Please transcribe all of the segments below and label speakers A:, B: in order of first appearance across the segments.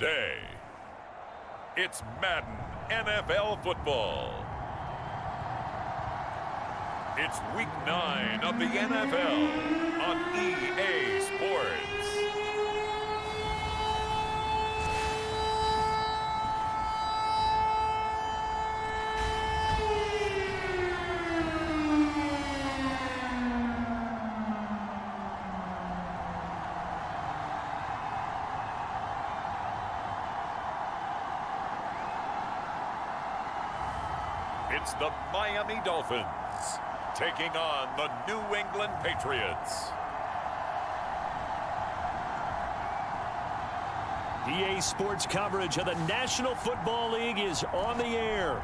A: today. It's Madden NFL football. It's week 9 of the NFL on EA Sports. It's the Miami Dolphins taking on the New England Patriots.
B: EA Sports coverage of the National Football League is on the air.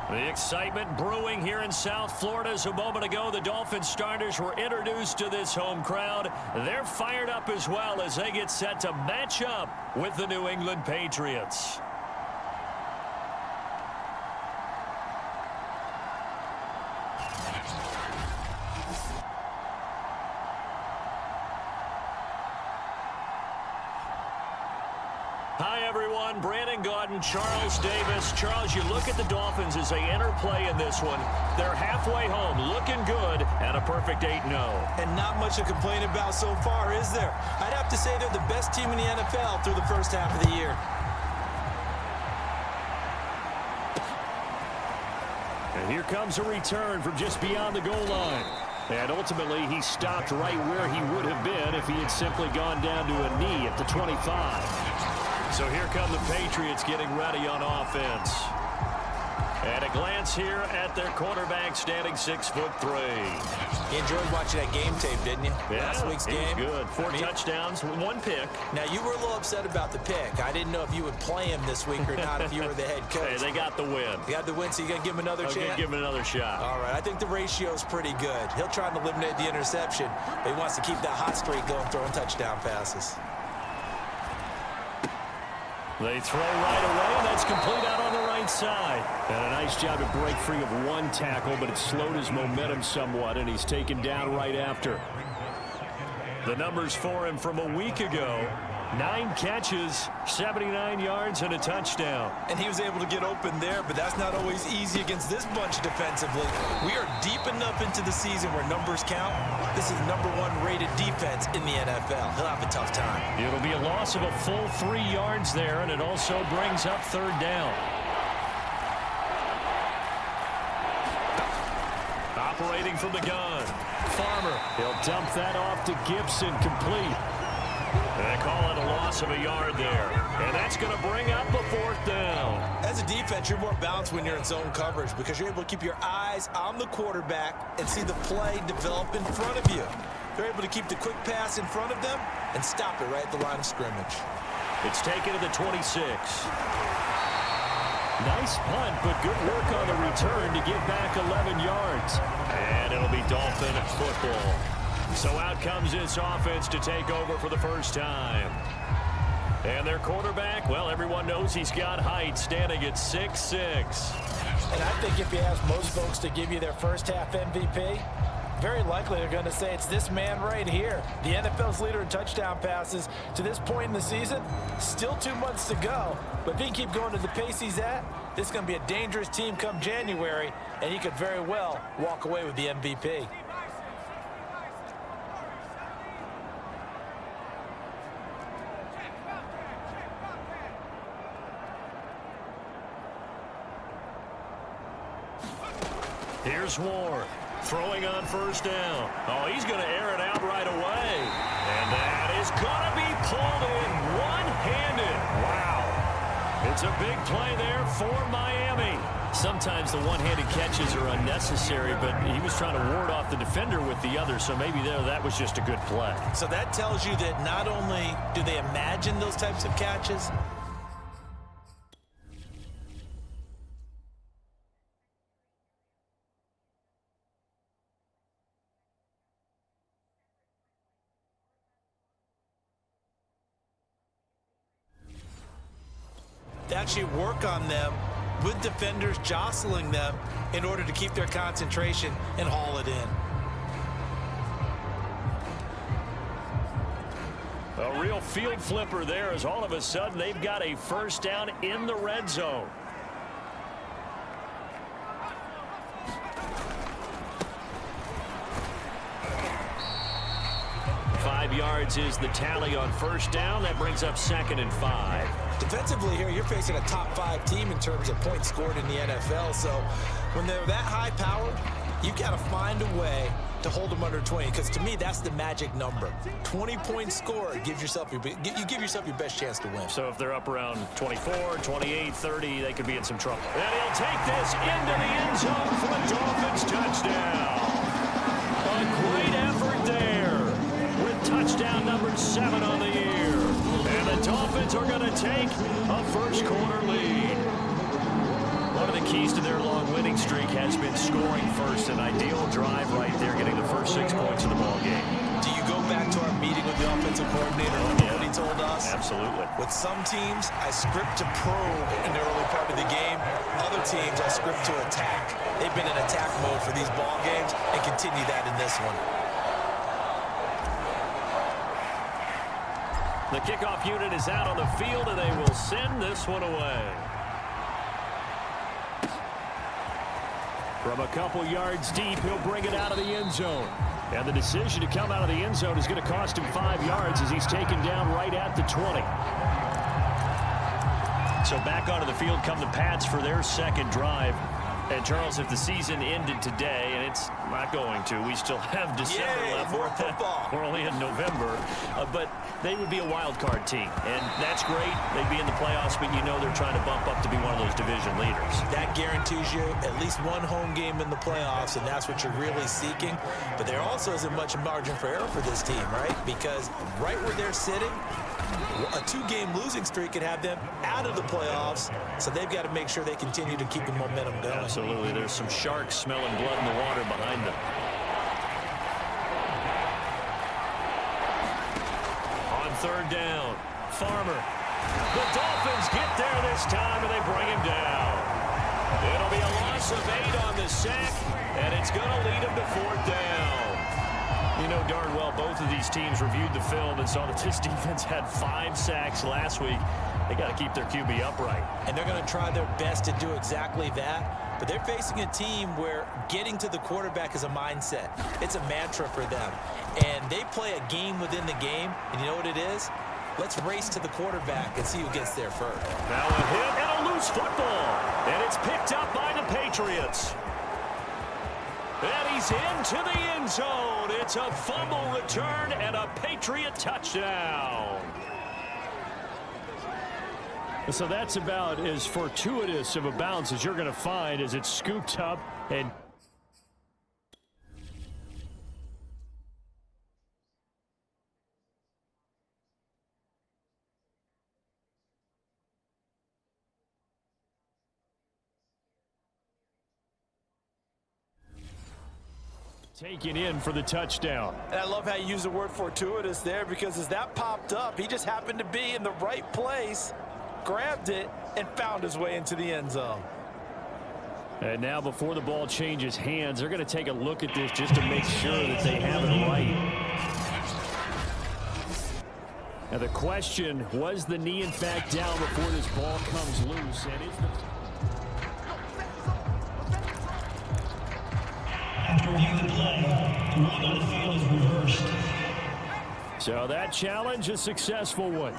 B: The excitement brewing here in South Florida as a moment ago the Dolphins starters were introduced to this home crowd. They're fired up as well as they get set to match up with the New England Patriots. Hi, everyone. Brandon Gaudin, Charles Davis. Charles, you look at the Dolphins as they enter play in this one. They're halfway home, looking good, and a perfect 8-0.
C: And not much to complain about so far, is there? I'd have to say they're the best team in the NFL through the first half of the year.
B: And here comes a return from just beyond the goal line. And ultimately, he stopped right where he would have been if he had simply gone down to a knee at the 25. So here come the Patriots getting ready on offense. And a glance here at their quarterback standing 6'3".
C: You enjoyed watching that game tape, didn't you?
B: Yeah,
C: Last week's game.
B: Good. 4 touchdowns, 1 pick.
C: Now, you were a little upset about the pick. I didn't know if you would play him this week or not if you were the head coach.
B: Hey, they got the win.
C: You got the win, so you got to give him another chance?
B: Give him another shot.
C: All right, I think the ratio is pretty good. He'll try and eliminate the interception, but he wants to keep that hot streak going, throwing touchdown passes.
B: They throw right away, and that's complete out on the right side. And a nice job to break free of 1 tackle, but it slowed his momentum somewhat, and he's taken down right after. The numbers for him from a week ago: 9 catches, 79 yards, and a touchdown.
C: And he was able to get open there, but that's not always easy against this bunch defensively. We are deep enough into the season where numbers count. This is the #1 rated defense in the NFL. He'll have a tough time.
B: It'll be a loss of a full 3 yards there, and it also brings up 3rd down. Operating from the gun, Farmer. He'll dump that off to Gibson, complete. They call it a loss of a yard there. And that's going to bring up a 4th down.
C: As a defense, you're more balanced when you're in zone coverage because you're able to keep your eyes on the quarterback and see the play develop in front of you. They're able to keep the quick pass in front of them and stop it right at the line of scrimmage.
B: It's taken to the 26. Nice punt, but good work on the return to get back 11 yards. And it'll be Dolphin football. So out comes this offense to take over for the first time. And their quarterback, well, everyone knows he's got height, standing at 6'6".
D: And I think if you ask most folks to give you their first half MVP, very likely they're going to say it's this man right here. The NFL's leader in touchdown passes to this point in the season. Still 2 months to go. But if he can keep going to the pace he's at, this is going to be a dangerous team come January, and he could very well walk away with the MVP.
B: Here's Ward, throwing on 1st down. Oh, he's going to air it out right away. And that is going to be pulled in one-handed. Wow. It's a big play there for Miami. Sometimes the one-handed catches are unnecessary, but he was trying to ward off the defender with the other, so maybe that was just a good play.
C: So that tells you that not only do they imagine those types of catches, they actually work on them with defenders jostling them in order to keep their concentration and haul it in.
B: A real field flipper there as all of a sudden they've got a first down in the red zone. 5 yards is the tally on first down. That brings up 2nd and 5.
C: Defensively here, you're facing a top 5 team in terms of points scored in the NFL. So when they're that high powered, you've got to find a way to hold them under 20, because to me that's the magic number. 20 points scored gives yourself you give yourself your best chance to win.
B: So if they're up around 24, 28, 30, they could be in some trouble. And he'll take this into the end zone for a Dolphins touchdown. A great effort there with touchdown number 7 on the year. And the Dolphins are going to take a first quarter lead. One of the keys to their long winning streak has been scoring first. An ideal drive right there, getting the first 6 points of the ball game.
C: Do you go back to our meeting with the offensive coordinator and what he told us?
B: Absolutely.
C: With some teams, I script to probe in the early part of the game. Other teams, I script to attack. They've been in attack mode for these ball games and continue that in this one.
B: The kickoff unit is out on the field, and they will send this one away. From a couple yards deep, he'll bring it out of the end zone. And the decision to come out of the end zone is going to cost him 5 yards as he's taken down right at the 20. So back onto the field come the Pats for their second drive. And, Charles, if the season ended today, and it's not going to, we still have December left.
C: More football.
B: We're only in November. But they would be a wild card team. And that's great. They'd be in the playoffs, but you know they're trying to bump up to be one of those division leaders.
C: That guarantees you at least one home game in the playoffs, and that's what you're really seeking. But there also isn't much margin for error for this team, right? Because right where they're sitting, a 2-game losing streak could have them out of the playoffs, so they've got to make sure they continue to keep the momentum going.
B: Absolutely. There's some sharks smelling blood in the water behind them. On third down, Farmer. The Dolphins get there this time, and they bring him down. It'll be a loss of 8 on the sack, and it's going to lead him to 4th down. You know darn well both of these teams reviewed the film and saw that this defense had 5 sacks last week. They got to keep their QB upright.
C: And they're going to try their best to do exactly that. But they're facing a team where getting to the quarterback is a mindset. It's a mantra for them. And they play a game within the game. And you know what it is? Let's race to the quarterback and see who gets there first.
B: Now a hit and a loose football. And it's picked up by the Patriots. And he's into the end zone. It's a fumble return and a Patriot touchdown. So that's about as fortuitous of a bounce as you're going to find as it's scooped up and... taken in for the touchdown.
D: And I love how you use the word fortuitous there, because as that popped up, he just happened to be in the right place, grabbed it, and found his way into the end zone.
B: And now before the ball changes hands, they're going to take a look at this just to make sure that they have it right. Now the question, was the knee in fact down before this ball comes loose? And is the...
E: After review the play, the rule on the field is reversed.
B: So that challenge, a successful one.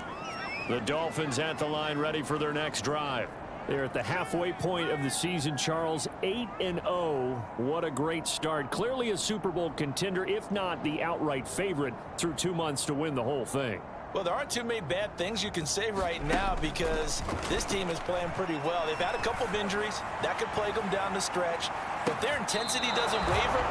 B: The Dolphins at the line, ready for their next drive. They're at the halfway point of the season, Charles, 8-0. What a great start. Clearly a Super Bowl contender, if not the outright favorite, through 2 months to win the whole thing.
D: Well, there aren't too many bad things you can say right now, because this team is playing pretty well. They've had a couple of injuries. That could plague them down the stretch. But if their intensity doesn't waver,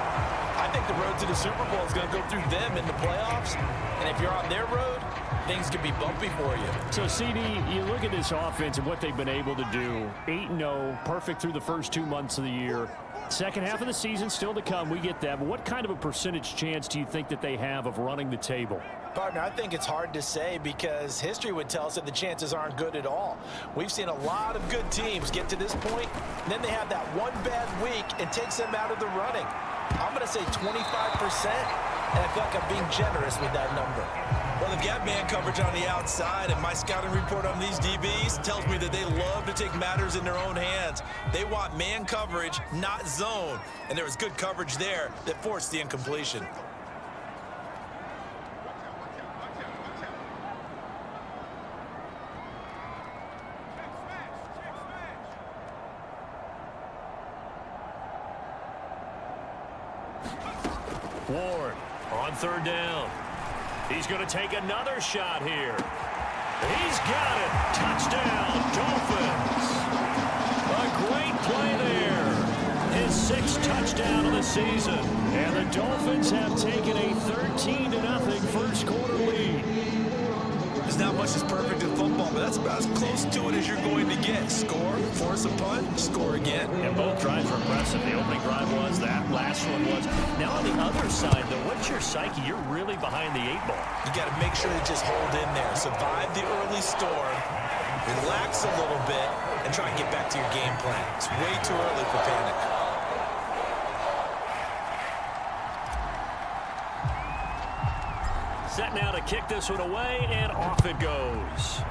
D: I think the road to the Super Bowl is going to go through them in the playoffs. And if you're on their road, things could be bumpy for you.
B: So, CD, you look at this offense and what they've been able to do. 8-0, perfect through the first 2 months of the year. Second half of the season still to come. We get that. But what kind of a percentage chance do you think that they have of running the table?
D: Partner, I think it's hard to say, because history would tell us that the chances aren't good at all. We've seen a lot of good teams get to this point, and then they have that one bad week and takes them out of the running. I'm going to say 25%, and I feel like I'm being generous with that number.
C: Well, they've got man coverage on the outside, and my scouting report on these DBs tells me that they love to take matters in their own hands. They want man coverage, not zone, and there was good coverage there that forced the incompletion.
B: Ward on third down. He's going to take another shot here. He's got it. Touchdown, Dolphins. A great play there. His sixth touchdown of the season. And the Dolphins have taken a 13-0 first quarter lead.
C: There's not much that's perfect in football, but that's about as close to it as you're going to get. Score, force a punt, score again.
B: And both drives were impressive. The opening drive was, that last one was. Now on the other side, though, what's your psyche? You're really behind the 8 ball.
C: You got to make sure to just hold in there. Survive the early storm, relax a little bit, and try and get back to your game plan. It's way too early for panic.
B: Set now to kick this one away, and off it goes.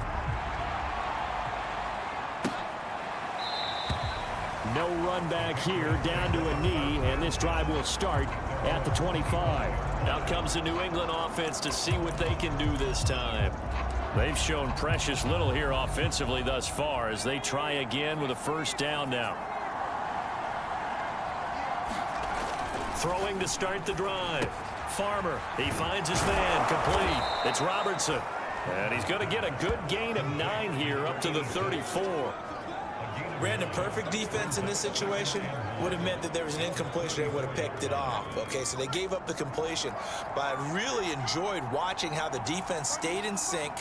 B: No run back here, down to a knee, and this drive will start at the 25. Now comes the New England offense to see what they can do this time. They've shown precious little here offensively thus far as they try again with a first down now. Throwing to start the drive. Farmer, he finds his man, complete. It's Robertson, and he's going to get a good gain of 9 here up to the 34.
C: Brandon, perfect defense in this situation would have meant that there was an incompletion. They would have picked it off. Okay, so they gave up the completion, but I really enjoyed watching how the defense stayed in sync,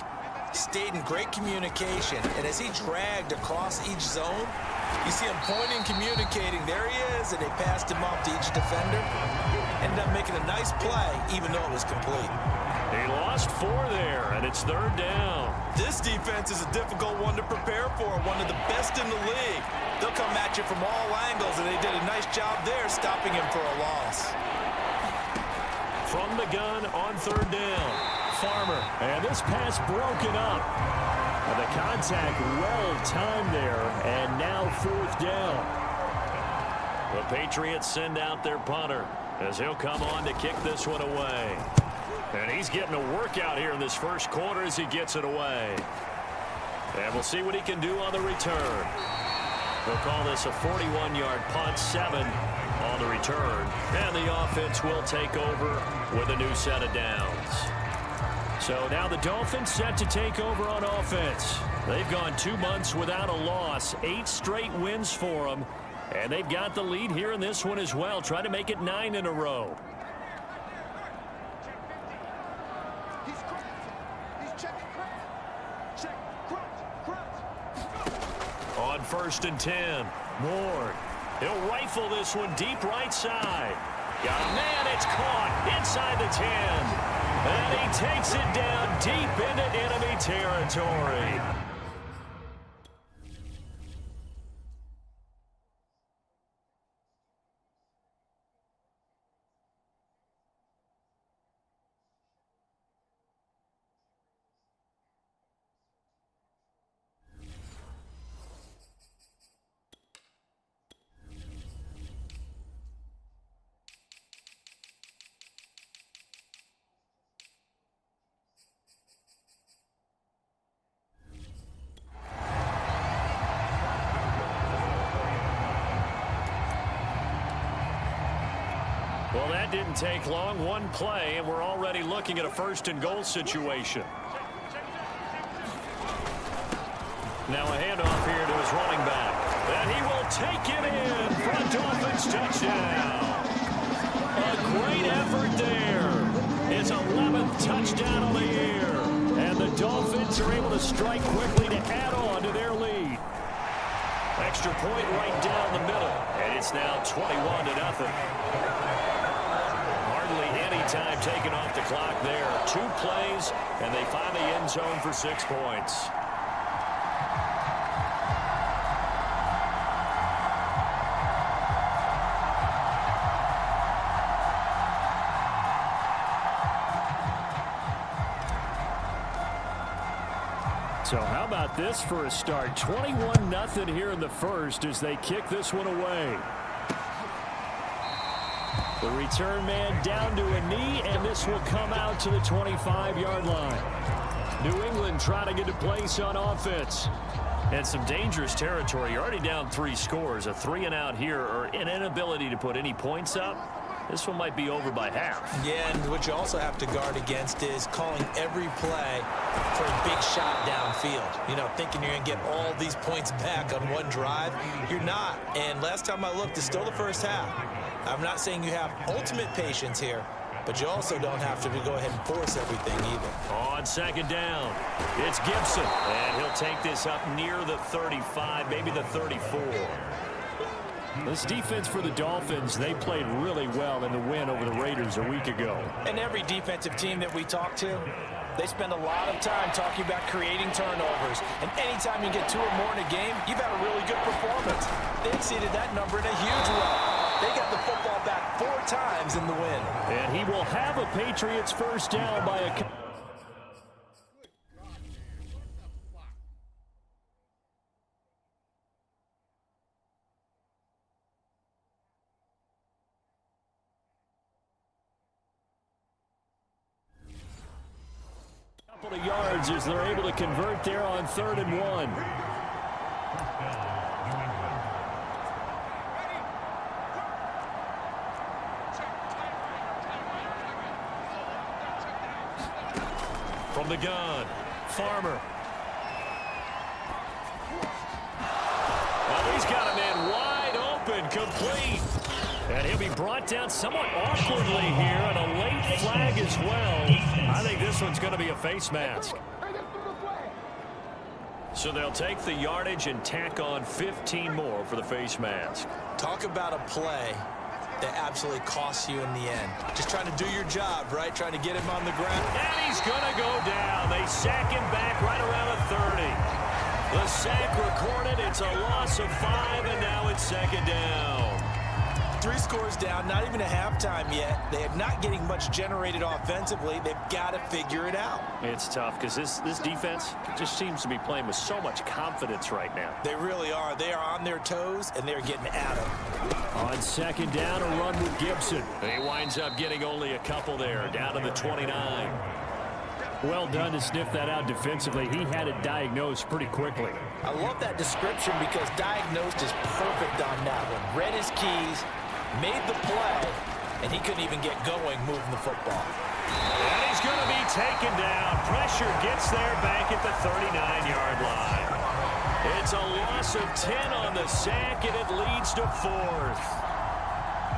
C: stayed in great communication, and as he dragged across each zone, you see him pointing, communicating. There he is, and they passed him off to each defender. Ended up making a nice play, even though it was complete.
B: He lost 4 there, and it's third down.
C: This defense is a difficult one to prepare for, one of the best in the league. They'll come at you from all angles, and they did a nice job there stopping him for a loss.
B: From the gun on third down, Farmer, and this pass broken up. And the contact well timed there, and now fourth down. The Patriots send out their punter as he'll come on to kick this one away. And he's getting a workout here in this first quarter as he gets it away. And we'll see what he can do on the return. We'll call this a 41-yard punt, 7 on the return. And the offense will take over with a new set of downs. So now the Dolphins set to take over on offense. They've gone 2 months without a loss, 8 straight wins for them. And they've got the lead here in this one as well, trying to make it 9 in a row. On 1st and 10, Ward. He'll rifle this one deep right side. Got a man, it's caught inside the 10. And he takes it down deep into enemy territory. Well, that didn't take long. One play, and we're already looking at a 1st and goal situation. Now a handoff here to his running back. And he will take it in for a Dolphins touchdown. A great effort there. His 11th touchdown of the year. And the Dolphins are able to strike quickly to add on to their lead. Extra point right down the middle. And it's now 21-0. Time taken off the clock there. 2 plays, and they find the end zone for 6 points. So how about this for a start? 21-0 here in the first as they kick this one away. The return man down to a knee, and this will come out to the 25-yard line. New England trying to get a place on offense. And some dangerous territory. You're already down 3 scores. A 3-and-out here, or an inability to put any points up. This one might be over by half.
C: Yeah, and what you also have to guard against is calling every play for a big shot downfield. You know, thinking you're going to get all these points back on one drive. You're not. And last time I looked, it's still the first half. I'm not saying you have ultimate patience here, but you also don't have to go ahead and force everything either.
B: On second down, it's Gibson. And he'll take this up near the 35, maybe the 34. This defense for the Dolphins, they played really well in the win over the Raiders a week ago.
D: And every defensive team that we talk to, they spend a lot of time talking about creating turnovers. And anytime you get 2 or more in a game, you've had a really good performance. They exceeded that number in a huge way. They got the football back 4 times in the win.
B: And he will have a Patriots first down by a... couple of yards as they're able to convert there on 3rd and 1. From the gun, Farmer. Well, he's got a man wide open, complete. And he'll be brought down somewhat awkwardly here, and a late flag as well. I think this one's going to be a face mask. So they'll take the yardage and tack on 15 more for the face mask.
C: Talk about a play that absolutely costs you in the end. Just trying to do your job, right? Trying to get him on the ground.
B: And he's going to go down. They sack him back right around the 30. The sack recorded. It's a loss of 5, and now it's 2nd down.
C: 3 scores down, not even a halftime yet. They are not getting much generated offensively. They've got to figure it out.
B: It's tough because this defense just seems to be playing with so much confidence right now.
C: They really are. They are on their toes, and they're getting at them.
B: On 2nd down, a run with Gibson. He winds up getting only a couple there, down to the 29. Well done to sniff that out defensively. He had it diagnosed pretty quickly.
D: I love that description because diagnosed is perfect on that one. Read his keys, made the play, and he couldn't even get going moving the football.
B: And he's going to be taken down. Pressure gets there back at the 39-yard line. It's a loss of 10 on the sack, and it leads to 4th.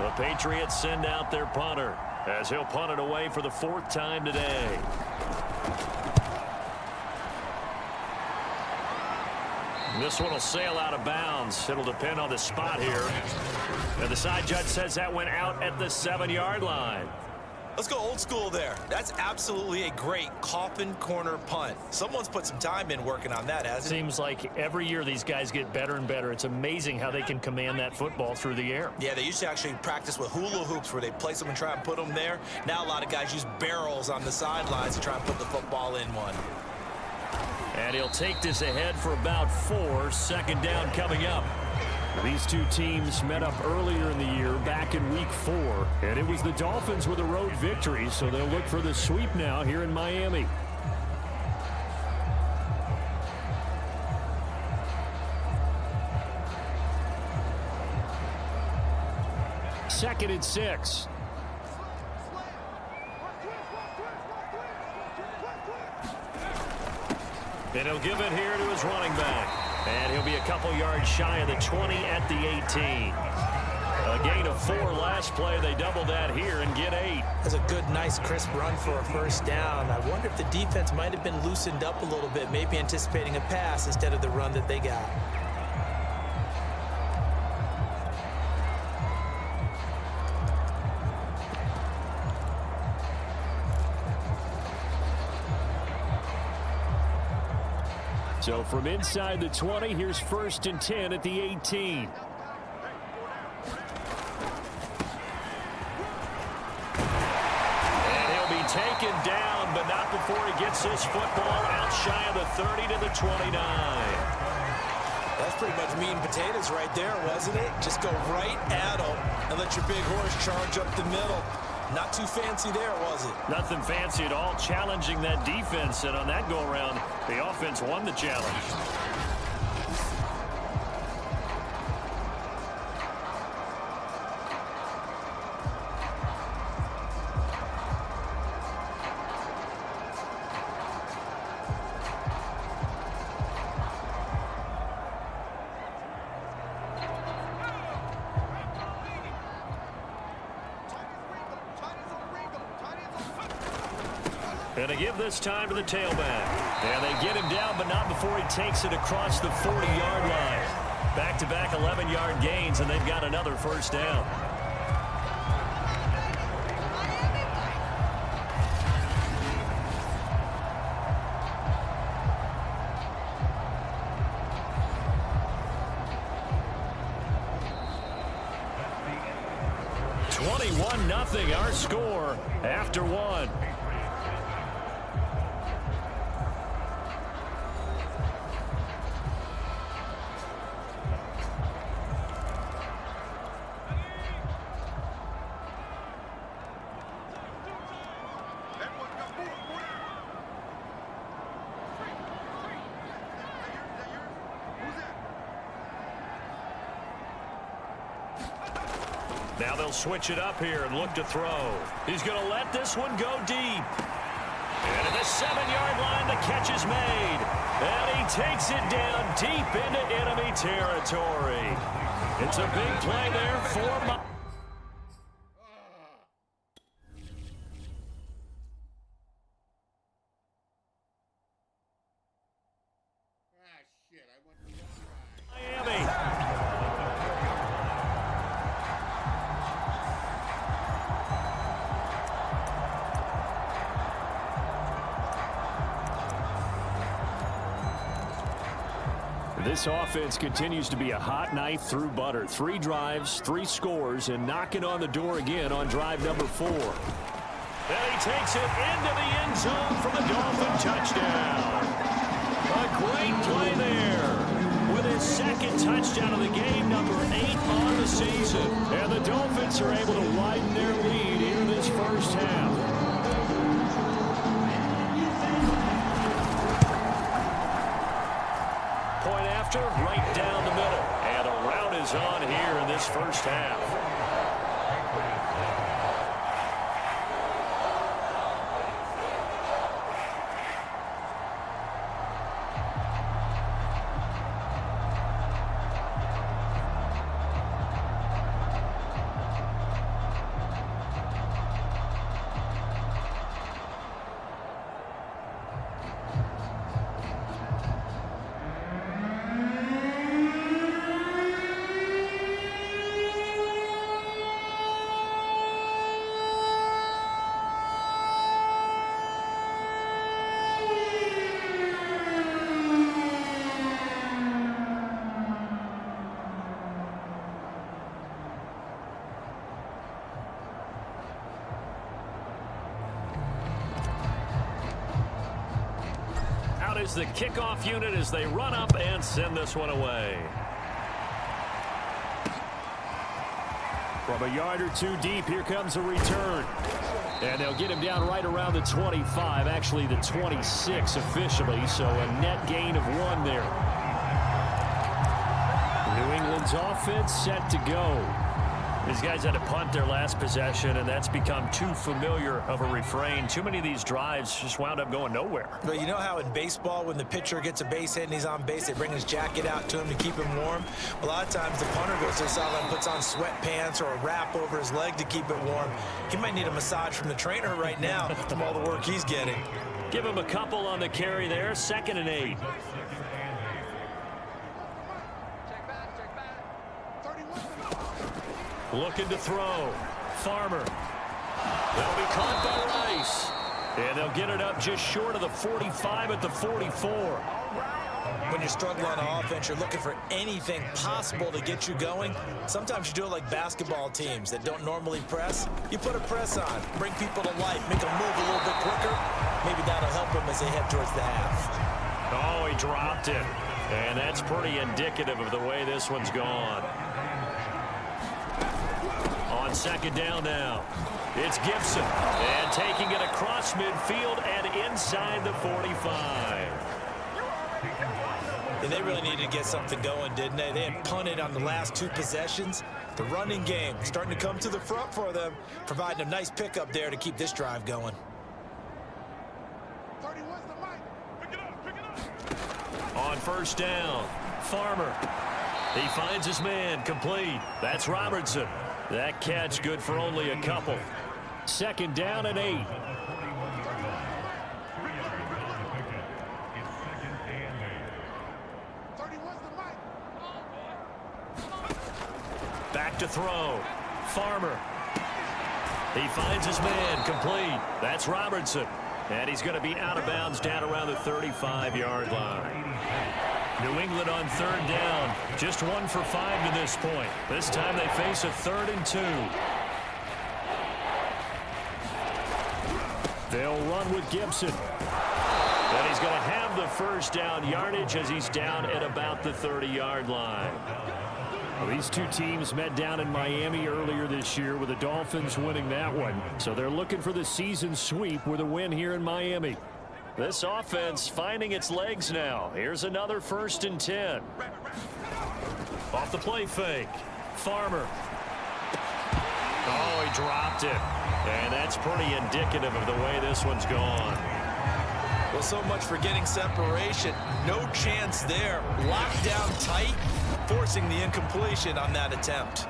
B: The Patriots send out their punter as he'll punt it away for the 4th time today. This one will sail out of bounds. It'll depend on the spot here. And the side judge says that went out at the 7-yard line.
C: Let's go old school there. That's absolutely a great coffin corner punt. Someone's put some time in working on that, hasn't it?
B: Seems like every year these guys get better and better. It's amazing how they can command that football through the air.
C: Yeah, they used to actually practice with hula hoops where they place them and try and put them there. Now a lot of guys use barrels on the sidelines to try and put the football in one.
B: And he'll take this ahead for about 4. 2nd down coming up. These two teams met up earlier in the year, back in week 4. And it was the Dolphins with a road victory, so they'll look for the sweep now here in Miami. Second and 6. And he'll give it here to his running back. And he'll be a couple yards shy of the 20 at the 18. A gain of 4 last play. They double that here and get 8.
C: That's a good, nice, crisp run for a first down. I wonder if the defense might have been loosened up a little bit, maybe anticipating a pass instead of the run that they got.
B: So from inside the 20, here's 1st and 10 at the 18. And he'll be taken down, but not before he gets this football out shy of the 30 to the 29.
C: That's pretty much meat and potatoes right there, wasn't it? Just go right at them and let your big horse charge up the middle. Not too fancy there, was it?
B: Nothing fancy at all, challenging that defense, and on that go-around, the offense won the challenge. And they give this time to the tailback. And they get him down, but not before he takes it across the 40-yard line. Back-to-back 11-yard gains, and they've got another first down. Nothing, our score after one. Now they'll switch it up here and look to throw. He's going to let this one go deep. And at the 7-yard line, the catch is made. And he takes it down deep into enemy territory. It's a big play there for Miami. This offense continues to be a hot knife through butter. 3 drives, 3 scores, and knocking on the door again on drive number 4. And he takes it into the end zone for the Dolphin touchdown. A great play there with his second touchdown of the game, number 8 on the season. And the Dolphins are able to widen their lead here in this first half. Right down the middle. And a rout is on here in this first half. Is the kickoff unit as they run up and send this one away. From a yard or 2 deep, here comes a return. And they'll get him down right around the 25, actually the 26 officially, so a net gain of 1 there. New England's offense set to go. These guys had to punt their last possession, and that's become too familiar of a refrain. Too many of these drives just wound up going nowhere.
C: But you know how in baseball, when the pitcher gets a base hit and he's on base, they bring his jacket out to him to keep him warm? A lot of times the punter goes to the sideline, puts on sweatpants or a wrap over his leg to keep it warm. He might need a massage from the trainer right now from all the work he's getting.
B: Give him a couple on the carry there, 2nd and 8. Looking to throw. Farmer. That'll be caught by Rice. And they'll get it up just short of the 45 at the 44.
C: When you're struggling on offense, you're looking for anything possible to get you going. Sometimes you do it like basketball teams that don't normally press. You put a press on, bring people to life, make them move a little bit quicker. Maybe that'll help him as they head towards the half.
B: Oh, he dropped it. And that's pretty indicative of the way this one's gone. On second down now, it's Gibson. And taking it across midfield and inside the 45.
C: And they really needed to get something going, didn't they? They had punted on the last 2 possessions. The running game starting to come to the front for them, providing a nice pickup there to keep this drive going.
B: On first down, Farmer. He finds his man, complete. That's Robertson. That catch good for only a couple. Second down and 8. Back to throw. Farmer. He finds his man, complete. That's Robertson. And he's going to be out of bounds down around the 35-yard line. New England on third down. Just 1 for 5 to this point. This time they face a 3rd and 2. They'll run with Gibson. And he's going to have the first down yardage as he's down at about the 30-yard line. Well, these two teams met down in Miami earlier this year with the Dolphins winning that one. So they're looking for the season sweep with a win here in Miami. This offense finding its legs now. Here's another 1st and 10. Off the play fake. Farmer. Oh, he dropped it. And that's pretty indicative of the way this one's gone.
C: Well, so much for getting separation. No chance there. Locked down tight, forcing the incompletion on that attempt.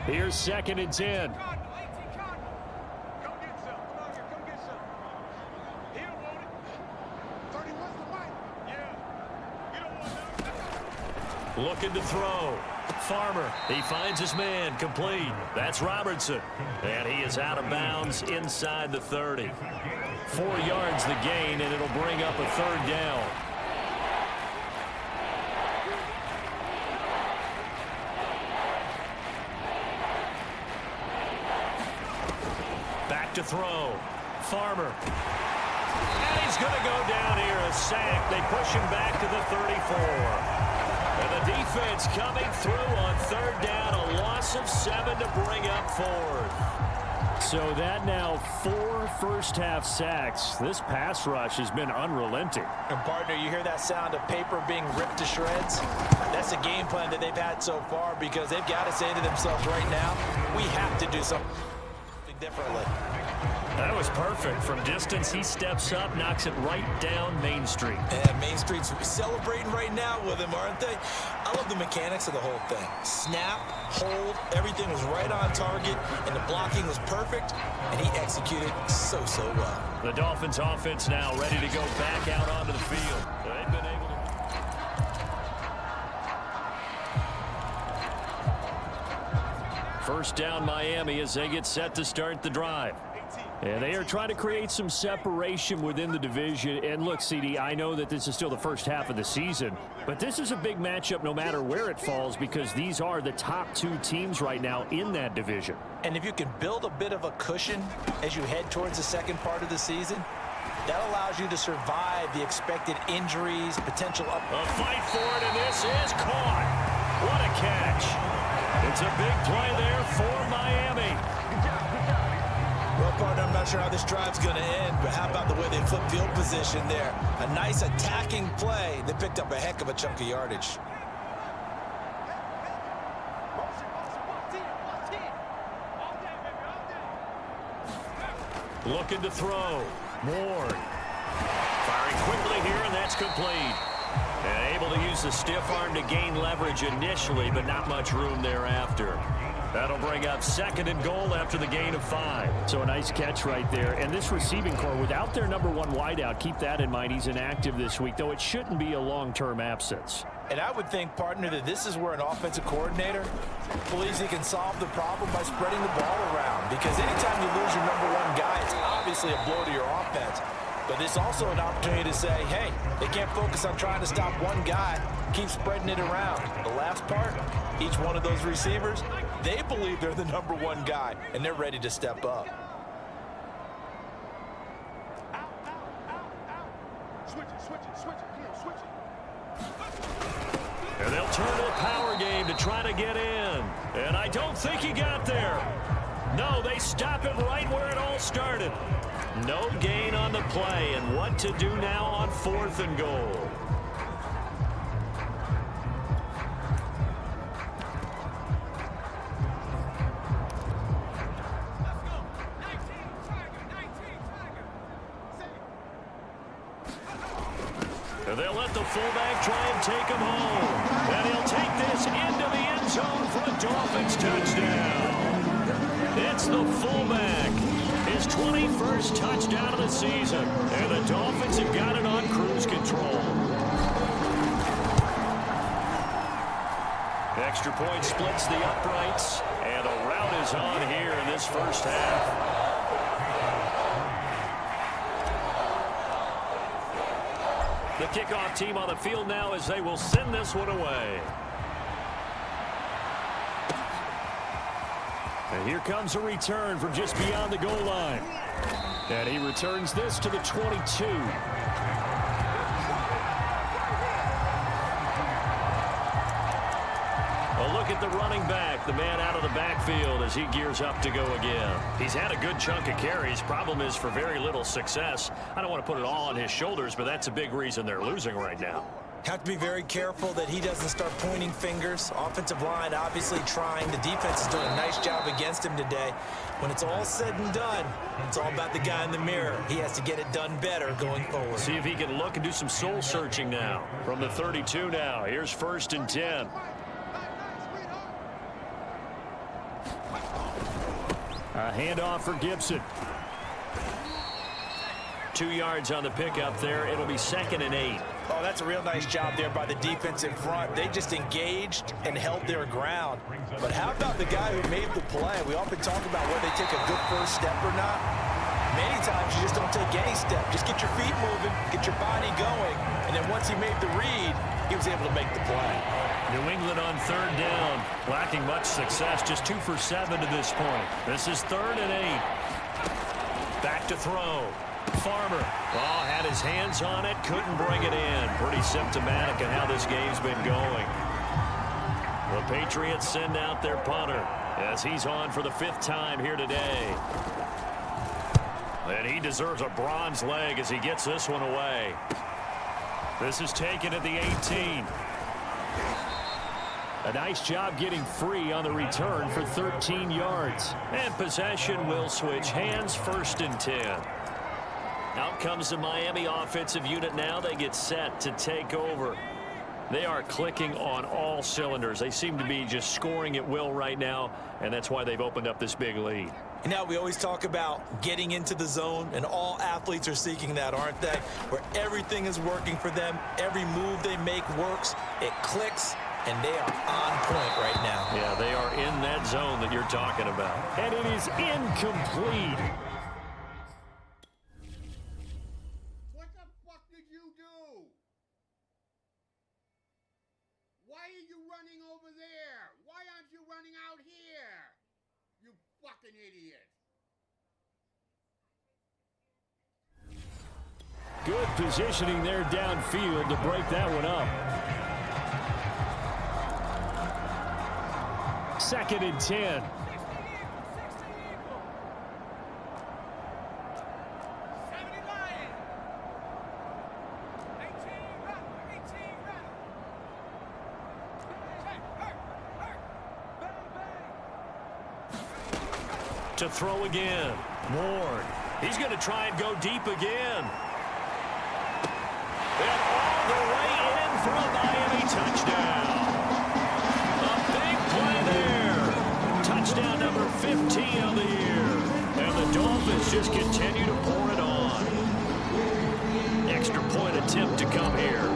B: Here's 2nd and 10. Looking to throw. Farmer. He finds his man, complete. That's Robertson. And he is out of bounds inside the 30. 4 yards the gain, and it'll bring up a 3rd down. Back to throw. Farmer. And he's going to go down here, a sack. They push him back to the 34. And the defense coming through on 3rd down, a loss of 7 to bring up 4th. So that now 4 first-half sacks. This pass rush has been unrelenting.
D: And, partner, you hear that sound of paper being ripped to shreds? That's a game plan that they've had so far because they've got to say to themselves right now, we have to do something differently.
B: That was perfect. From distance, he steps up, knocks it right down Main Street.
C: And Main Street's celebrating right now with him, aren't they? I love the mechanics of the whole thing. Snap, hold, everything was right on target, and the blocking was perfect, and he executed so well.
B: The Dolphins offense now ready to go back out onto the field. They've been able to... First down Miami as they get set to start the drive. And they are trying to create some separation within the division. And look, CD, I know that this is still the first half of the season, but this is a big matchup no matter where it falls because these are the top 2 teams right now in that division.
D: And if you can build a bit of a cushion as you head towards the second part of the season, that allows you to survive the expected injuries, potential up.
B: A fight for it, and this is caught. What a catch. It's a big play there for Miami.
C: Well, partner, I'm not sure how this drive's going to end, but how about the way they flip field position there? A nice attacking play. They picked up a heck of a chunk of yardage.
B: Looking to throw. Ward. Firing quickly here, and that's complete. And able to use the stiff arm to gain leverage initially, but not much room thereafter. That'll bring up 2nd and goal after the gain of 5. So a nice catch right there. And this receiving core, without their number 1 wideout, keep that in mind. He's inactive this week, though it shouldn't be a long-term absence.
D: And I would think, partner, that this is where an offensive coordinator believes he can solve the problem by spreading the ball around. Because anytime you lose your number 1 guy, it's obviously a blow to your offense. But it's also an opportunity to say, hey, they can't focus on trying to stop one guy. Keep spreading it around. The last part, each one of those receivers, they believe they're the #1 guy, and they're ready to step up.
B: And they'll turn to the power game to try to get in. And I don't think he got there. No, they stop him right where it all started. No gain on the play, and what to do now on 4th and goal. And they'll let the fullback try and take him home. And he'll take this into the end zone for a Dolphins touchdown. It's the fullback. His 21st touchdown of the season. And the Dolphins have got it on cruise control. Extra point splits the uprights. And a rout is on here in this first half. The kickoff team on the field now as they will send this one away. And here comes a return from just beyond the goal line. And he returns this to the 22. A look at the running back, the man out of the backfield as he gears up to go again. He's had a good chunk of carries. Problem is for very little success. I don't want to put it all on his shoulders, but that's a big reason they're losing right now.
C: Have to be very careful that he doesn't start pointing fingers. Offensive line obviously trying. The defense is doing a nice job against him today. When it's all said and done, it's all about the guy in the mirror. He has to get it done better going forward.
B: See if he can look and do some soul searching now. From the 32 now, here's 1st and 10. A handoff for Gibson. 2 yards on the pickup there. It'll be 2nd and 8.
D: Oh, that's a real nice job there by the defense in front. They just engaged and held their ground. But how about the guy who made the play? We often talk about whether they take a good first step or not. Many times you just don't take any step. Just get your feet moving, get your body going, and then once he made the read, he was able to make the play.
B: New England on 3rd down, lacking much success, just 2 for 7 to this point. This is 3rd and 8. Back to throw. Farmer, had his hands on it, couldn't bring it in. Pretty symptomatic of how this game's been going. The Patriots send out their punter as he's on for the 5th time here today. And he deserves a bronze leg as he gets this one away. This is taken at the 18. A nice job getting free on the return for 13 yards. And possession will switch hands, 1st and 10. Out comes the Miami offensive unit now. They get set to take over. They are clicking on all cylinders. They seem to be just scoring at will right now, and that's why they've opened up this big lead.
C: You know, we always talk about getting into the zone, and all athletes are seeking that, aren't they? Where everything is working for them. Every move they make works. It clicks, and they are on point right now.
B: Yeah, they are in that zone that you're talking about. And it is incomplete.
F: What the fuck did you do? Why are you running over there? Why aren't you running out here? You fucking idiot.
B: Good positioning there downfield to break that one up. 2nd and 10. To throw again. Ward. He's going to try and go deep again. And all the way in for a Miami touchdown. A big play there. Touchdown number 15 of the year. And the Dolphins just continue to pour it on. Extra point attempt to come here.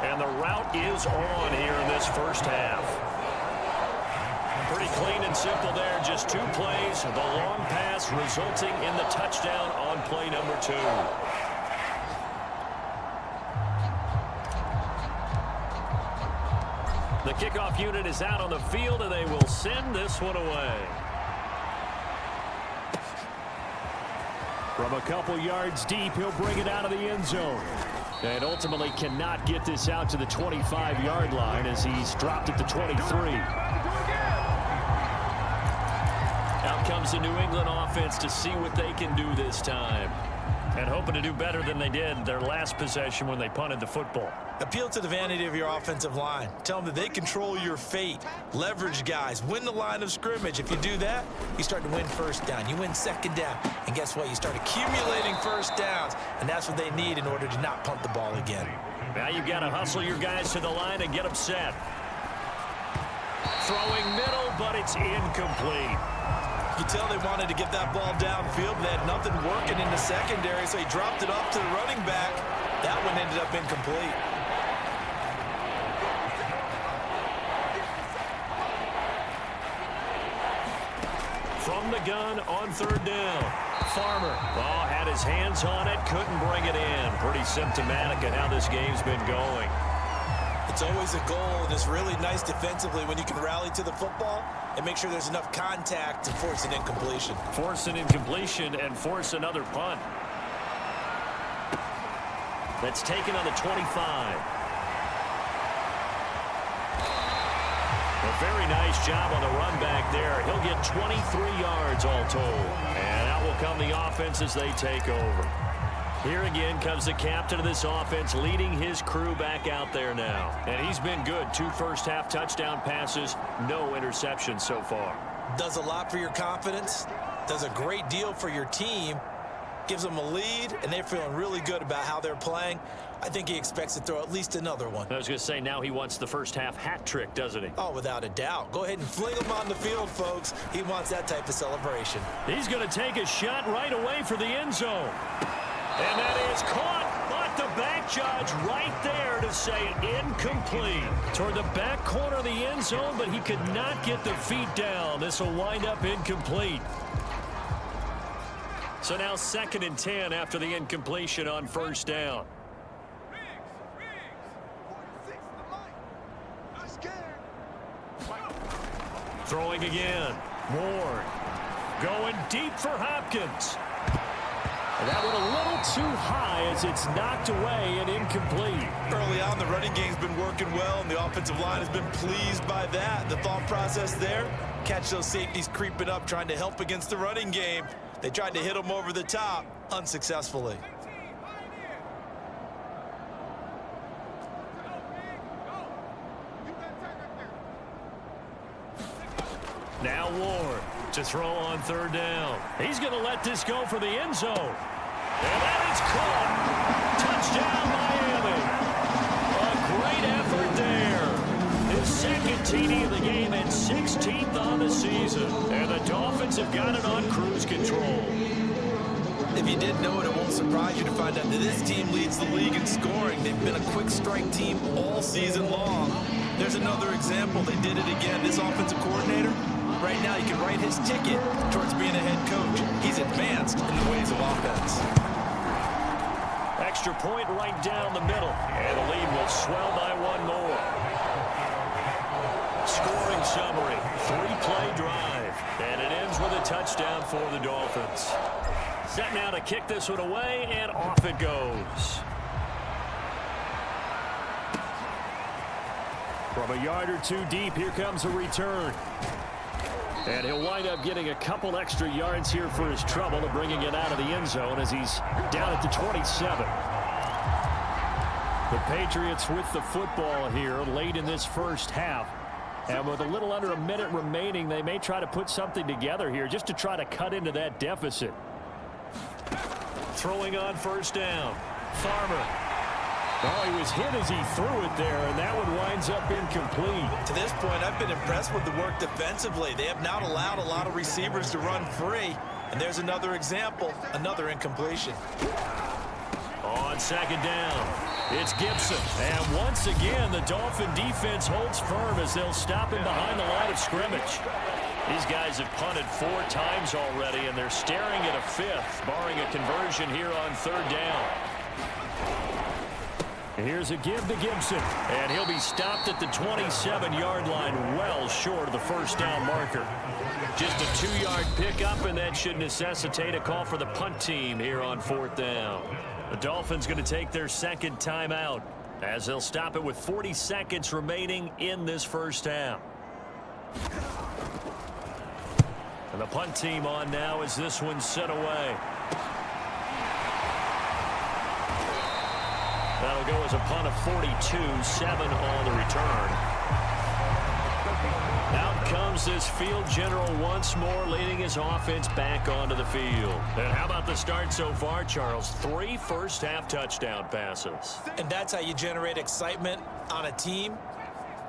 B: And the route is on here in this first half. Pretty clean and simple there. Just 2 plays. The long pass resulting in the touchdown on play number 2. The kickoff unit is out on the field, and they will send this one away. From a couple yards deep, he'll bring it out of the end zone. And ultimately cannot get this out to the 25-yard line as he's dropped at the 23. Out comes the New England offense to see what they can do this time. And hoping to do better than they did their last possession when they punted the football.
C: Appeal to the vanity of your offensive line. Tell them that they control your fate. Leverage guys. Win the line of scrimmage. If you do that, you start to win first down. You win second down. And guess what? You start accumulating first downs. And that's what they need in order to not punt the ball again.
B: Now you've got to hustle your guys to the line and get them set. Throwing middle, but it's incomplete.
C: You tell they wanted to get that ball downfield, but they had nothing working in the secondary, so he dropped it off to the running back. That one ended up incomplete.
B: From the gun on 3rd down. Farmer, had his hands on it, couldn't bring it in. Pretty symptomatic of how this game's been going.
C: It's always a goal, and it's really nice defensively when you can rally to the football and make sure there's enough contact to force an incompletion.
B: Force an incompletion and force another punt. That's taken on the 25. A very nice job on the run back there. He'll get 23 yards all told. And out will come the offense as they take over. Here again comes the captain of this offense leading his crew back out there now. And he's been good. 2 first-half touchdown passes, no interceptions so far.
C: Does a lot for your confidence. Does a great deal for your team. Gives them a lead, and they're feeling really good about how they're playing. I think he expects to throw at least another one.
B: I was going to say, now he wants the first-half hat trick, doesn't he?
C: Oh, without a doubt. Go ahead and fling him on the field, folks. He wants that type of celebration.
B: He's going to take a shot right away for the end zone. And that is caught, but the back judge right there to say incomplete. Toward the back corner of the end zone, but he could not get the feet down. This will wind up incomplete. So now 2nd and 10 after the incompletion on 1st down. Throwing again. Ward going deep for Hopkins. And that one a little too high as it's knocked away and incomplete.
C: Early on, the running game's been working well, and the offensive line has been pleased by that. The thought process there, catch those safeties creeping up, trying to help against the running game. They tried to hit them over the top, unsuccessfully.
B: Now Ward to throw on 3rd down. He's going to let this go for the end zone. And that is caught. Touchdown, Miami. A great effort there. His 2nd TD of the game and 16th on the season. And the Dolphins have got it on cruise control.
C: If you didn't know it, it won't surprise you to find out that this team leads the league in scoring. They've been a quick strike team all season long. There's another example. They did it again. This offensive coordinator, right now, you can write his ticket towards being a head coach. He's advanced in the ways of offense.
B: Extra point right down the middle. And the lead will swell by 1 more. Scoring summary, 3-play drive. And it ends with a touchdown for the Dolphins. Set now to kick this one away, and off it goes. From a yard or 2 deep, here comes a return. And he'll wind up getting a couple extra yards here for his trouble of bringing it out of the end zone as he's down at the 27. The Patriots with the football here late in this first half. And with a little under a minute remaining, they may try to put something together here just to try to cut into that deficit. Throwing on 1st down. Farmer. Oh, he was hit as he threw it there, and that one winds up incomplete.
C: To this point, I've been impressed with the work defensively. They have not allowed a lot of receivers to run free. And there's another example, another incompletion.
B: On 2nd down. It's Gibson. And once again, the Dolphin defense holds firm as they'll stop him behind the line of scrimmage. These guys have punted 4 times already, and they're staring at a 5th, barring a conversion here on 3rd down. Here's a give to Gibson, and he'll be stopped at the 27-yard line, well short of the 1st down marker. Just a 2-yard pickup, and that should necessitate a call for the punt team here on 4th down. The Dolphins going to take their 2nd timeout as they'll stop it with 40 seconds remaining in this 1st half. And the punt team on now as this one's set away. That'll go as a punt of 42, 7 on the return. Out comes this field general once more, leading his offense back onto the field. And how about the start so far, Charles? 3 first-half touchdown passes.
C: And that's how you generate excitement on a team.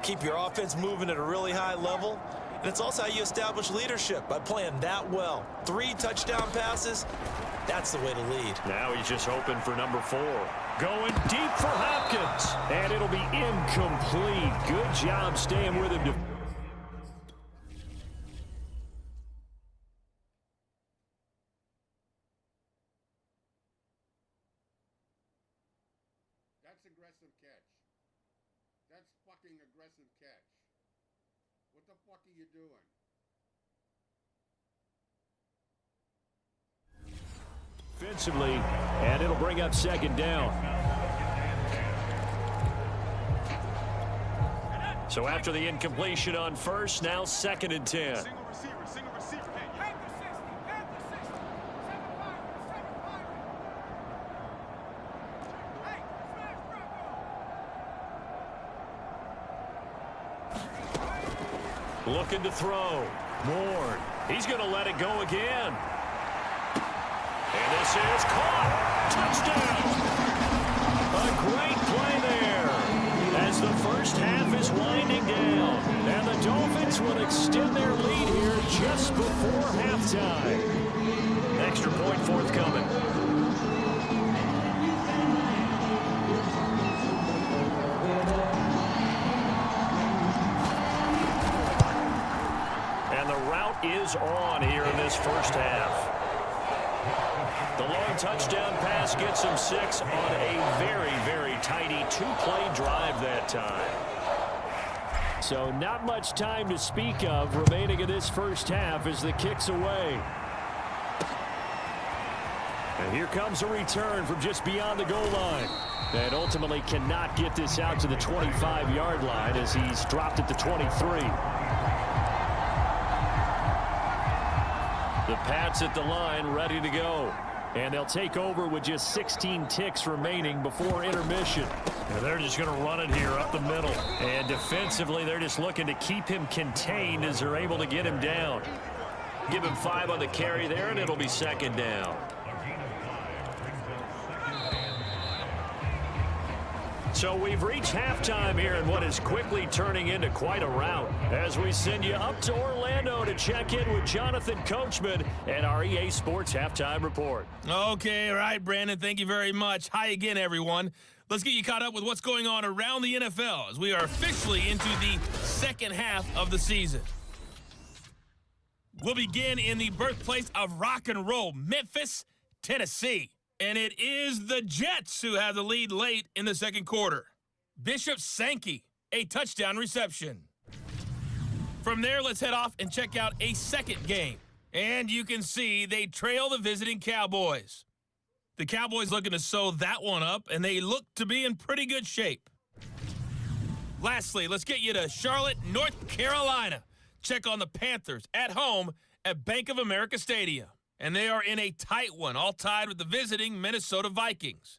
C: Keep your offense moving at a really high level. And it's also how you establish leadership, by playing that well. 3 touchdown passes, that's the way to lead.
B: Now he's just hoping for number 4. Going deep for Hopkins. And it'll be incomplete. Good job staying with him.
F: That's aggressive catch. That's fucking aggressive catch. What the fuck are you doing?
B: Defensively, and it'll bring up 2nd down. So after the incompletion on 1st, now 2nd and 10.
G: Single receiver. Hey.
B: Looking to throw. Moore. He's going to let it go again. And this is caught. Touchdown. A great play there as the 1st half is winding down. And the Dolphins will extend their lead here just before halftime. Extra point forthcoming. And the route is on here in this 1st half. The long touchdown pass gets him 6 on a very, very tidy 2-play drive that time. So not much time to speak of remaining in this 1st half as the kick's away. And here comes a return from just beyond the goal line. And ultimately cannot get this out to the 25-yard line as he's dropped at the 23. The Pats at the line ready to go. And they'll take over with just 16 ticks remaining before intermission. And they're just going to run it here up the middle. And defensively, they're just looking to keep him contained as they're able to get him down. Give him 5 on the carry there, and it'll be 2nd down. So we've reached halftime here in what is quickly turning into quite a rout as we send you up to Orlando to check in with Jonathan Coachman and our EA Sports Halftime Report.
H: Okay, all right, Brandon, thank you very much. Hi again, everyone. Let's get you caught up with what's going on around the NFL as we are officially into the 2nd half of the season. We'll begin in the birthplace of rock and roll, Memphis, Tennessee. And it is the Jets who have the lead late in the 2nd quarter. Bishop Sankey, a touchdown reception. From there, let's head off and check out a 2nd game. And you can see they trail the visiting Cowboys. The Cowboys looking to sew that one up, and they look to be in pretty good shape. Lastly, let's get you to Charlotte, North Carolina. Check on the Panthers at home at Bank of America Stadium. And they are in a tight one, all tied with the visiting Minnesota Vikings.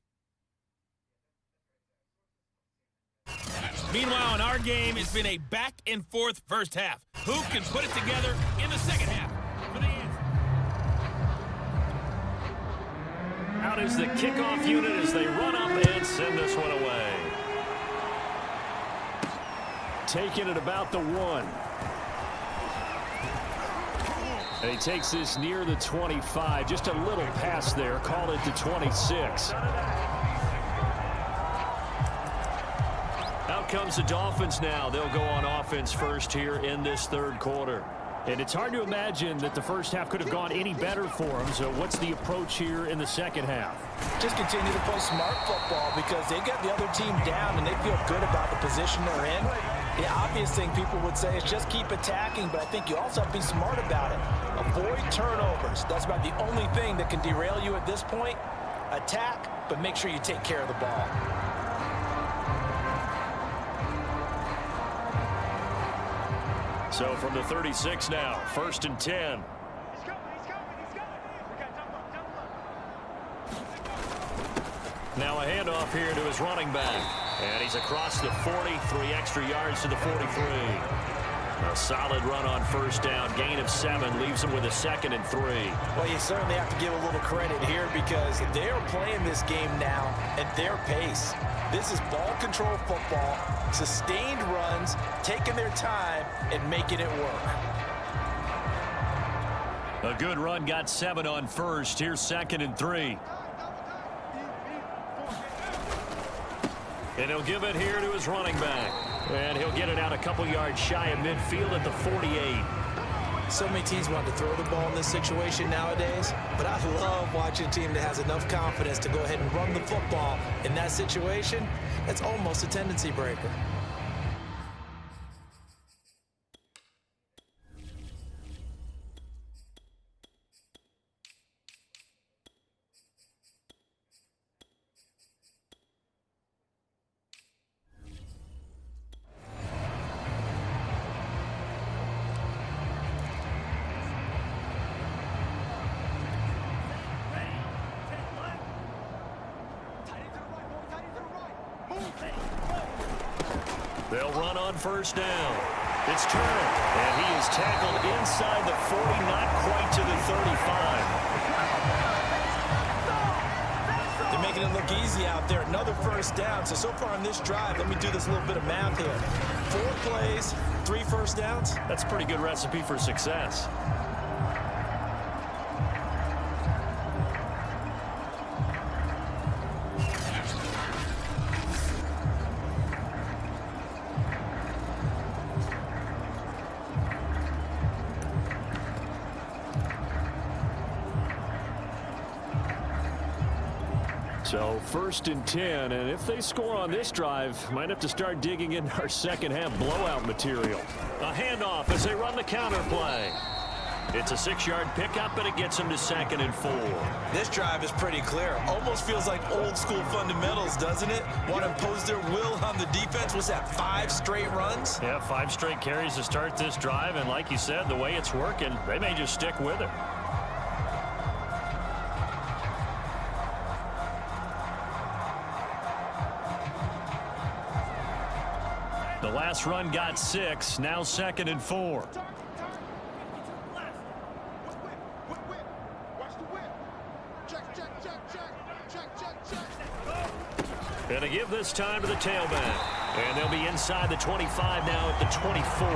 H: Meanwhile, in our game, it's been a back-and-forth 1st half. Who can put it together in the 2nd half? For the answer.
B: Out is the kickoff unit as they run up and send this one away. Taking it about the 1. And he takes this near the 25. Just a little pass there. Call it the 26. comes the Dolphins now. They'll go on offense first here in this third quarter. And it's hard to imagine that the first half could have gone any better for them. So what's the approach here in the second half?
D: Just continue to play smart football because they got the other team down and they feel good about the position they're in. The obvious thing people would say is just keep attacking, but I think you also have to be smart about it. Avoid turnovers. That's about the only thing that can derail you at this point. Attack, but make sure you take care of the ball.
B: So from the 36 now, 1st and 10.
G: He's coming, he's coming, he's coming. We got double up.
B: Now a handoff here to his running back. And he's across the 40, 3 extra yards to the 43. A solid run on first down. Gain of 7 leaves him with a 2nd and 3.
D: Well, you certainly have to give a little credit here because they're playing this game now at their pace. This is ball control football, sustained runs, taking their time, and making it work.
B: A good run, got 7 on first. Here's 2nd and 3. And he'll give it here to his running back. And he'll get it out a couple yards shy of midfield at the 48.
D: So many teams want to throw the ball in this situation nowadays, but I love watching a team that has enough confidence to go ahead and run the football in that situation. That's almost a tendency breaker.
B: They'll run on first down. It's Turner, and he is tackled inside the 40, not quite to the 35.
D: They're making it look easy out there. Another first down. So far on this drive, let me do this little bit of math here. 4 plays, 3 first downs.
B: That's a pretty good recipe for success. So 1st and 10, and if they score on this drive, might have to start digging in our second half blowout material. A handoff as they run the counter play. It's a 6-yard pickup, but it gets them to 2nd and 4.
D: This drive is pretty clear. Almost feels like old school fundamentals, doesn't it? Want to impose their will on the defense. What's that, 5 straight runs?
B: Yeah, 5 straight carries to start this drive, and like you said, the way it's working, they may just stick with it. The last run got 6, now 2nd and 4.
G: Watch the whip. Check, check, check, check. Check, check, check.
B: Going to give this time to the tailback. And they'll be inside the 25 now at the 24.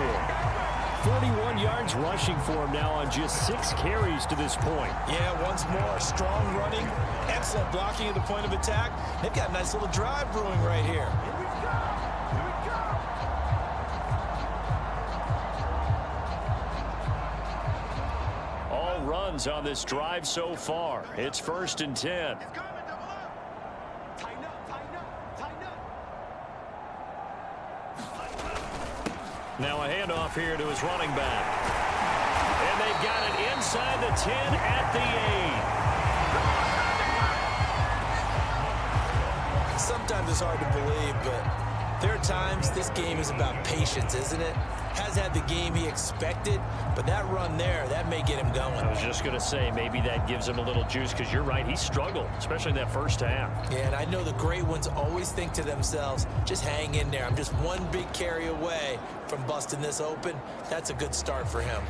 B: 41 yards rushing for him now on just 6 carries to this point.
D: Yeah, once more, strong running, excellent blocking at the point of attack. They've got a nice little drive brewing right here.
B: All runs on this drive so far. It's 1st and 10.
G: It's coming, double up. Tighten up, tighten up, tighten up.
B: Now a handoff here to his running back. And they've got it inside the 10 at the 8.
D: Sometimes it's hard to believe, but there are times this game is about patience, isn't it? Has had the game he expected, but that run there, that may get him going.
B: I was just going to say, maybe that gives him a little juice, because you're right, he struggled, especially in that first half.
D: Yeah, and I know the great ones always think to themselves, just hang in there. I'm just one big carry away from busting this open. That's a good start for him.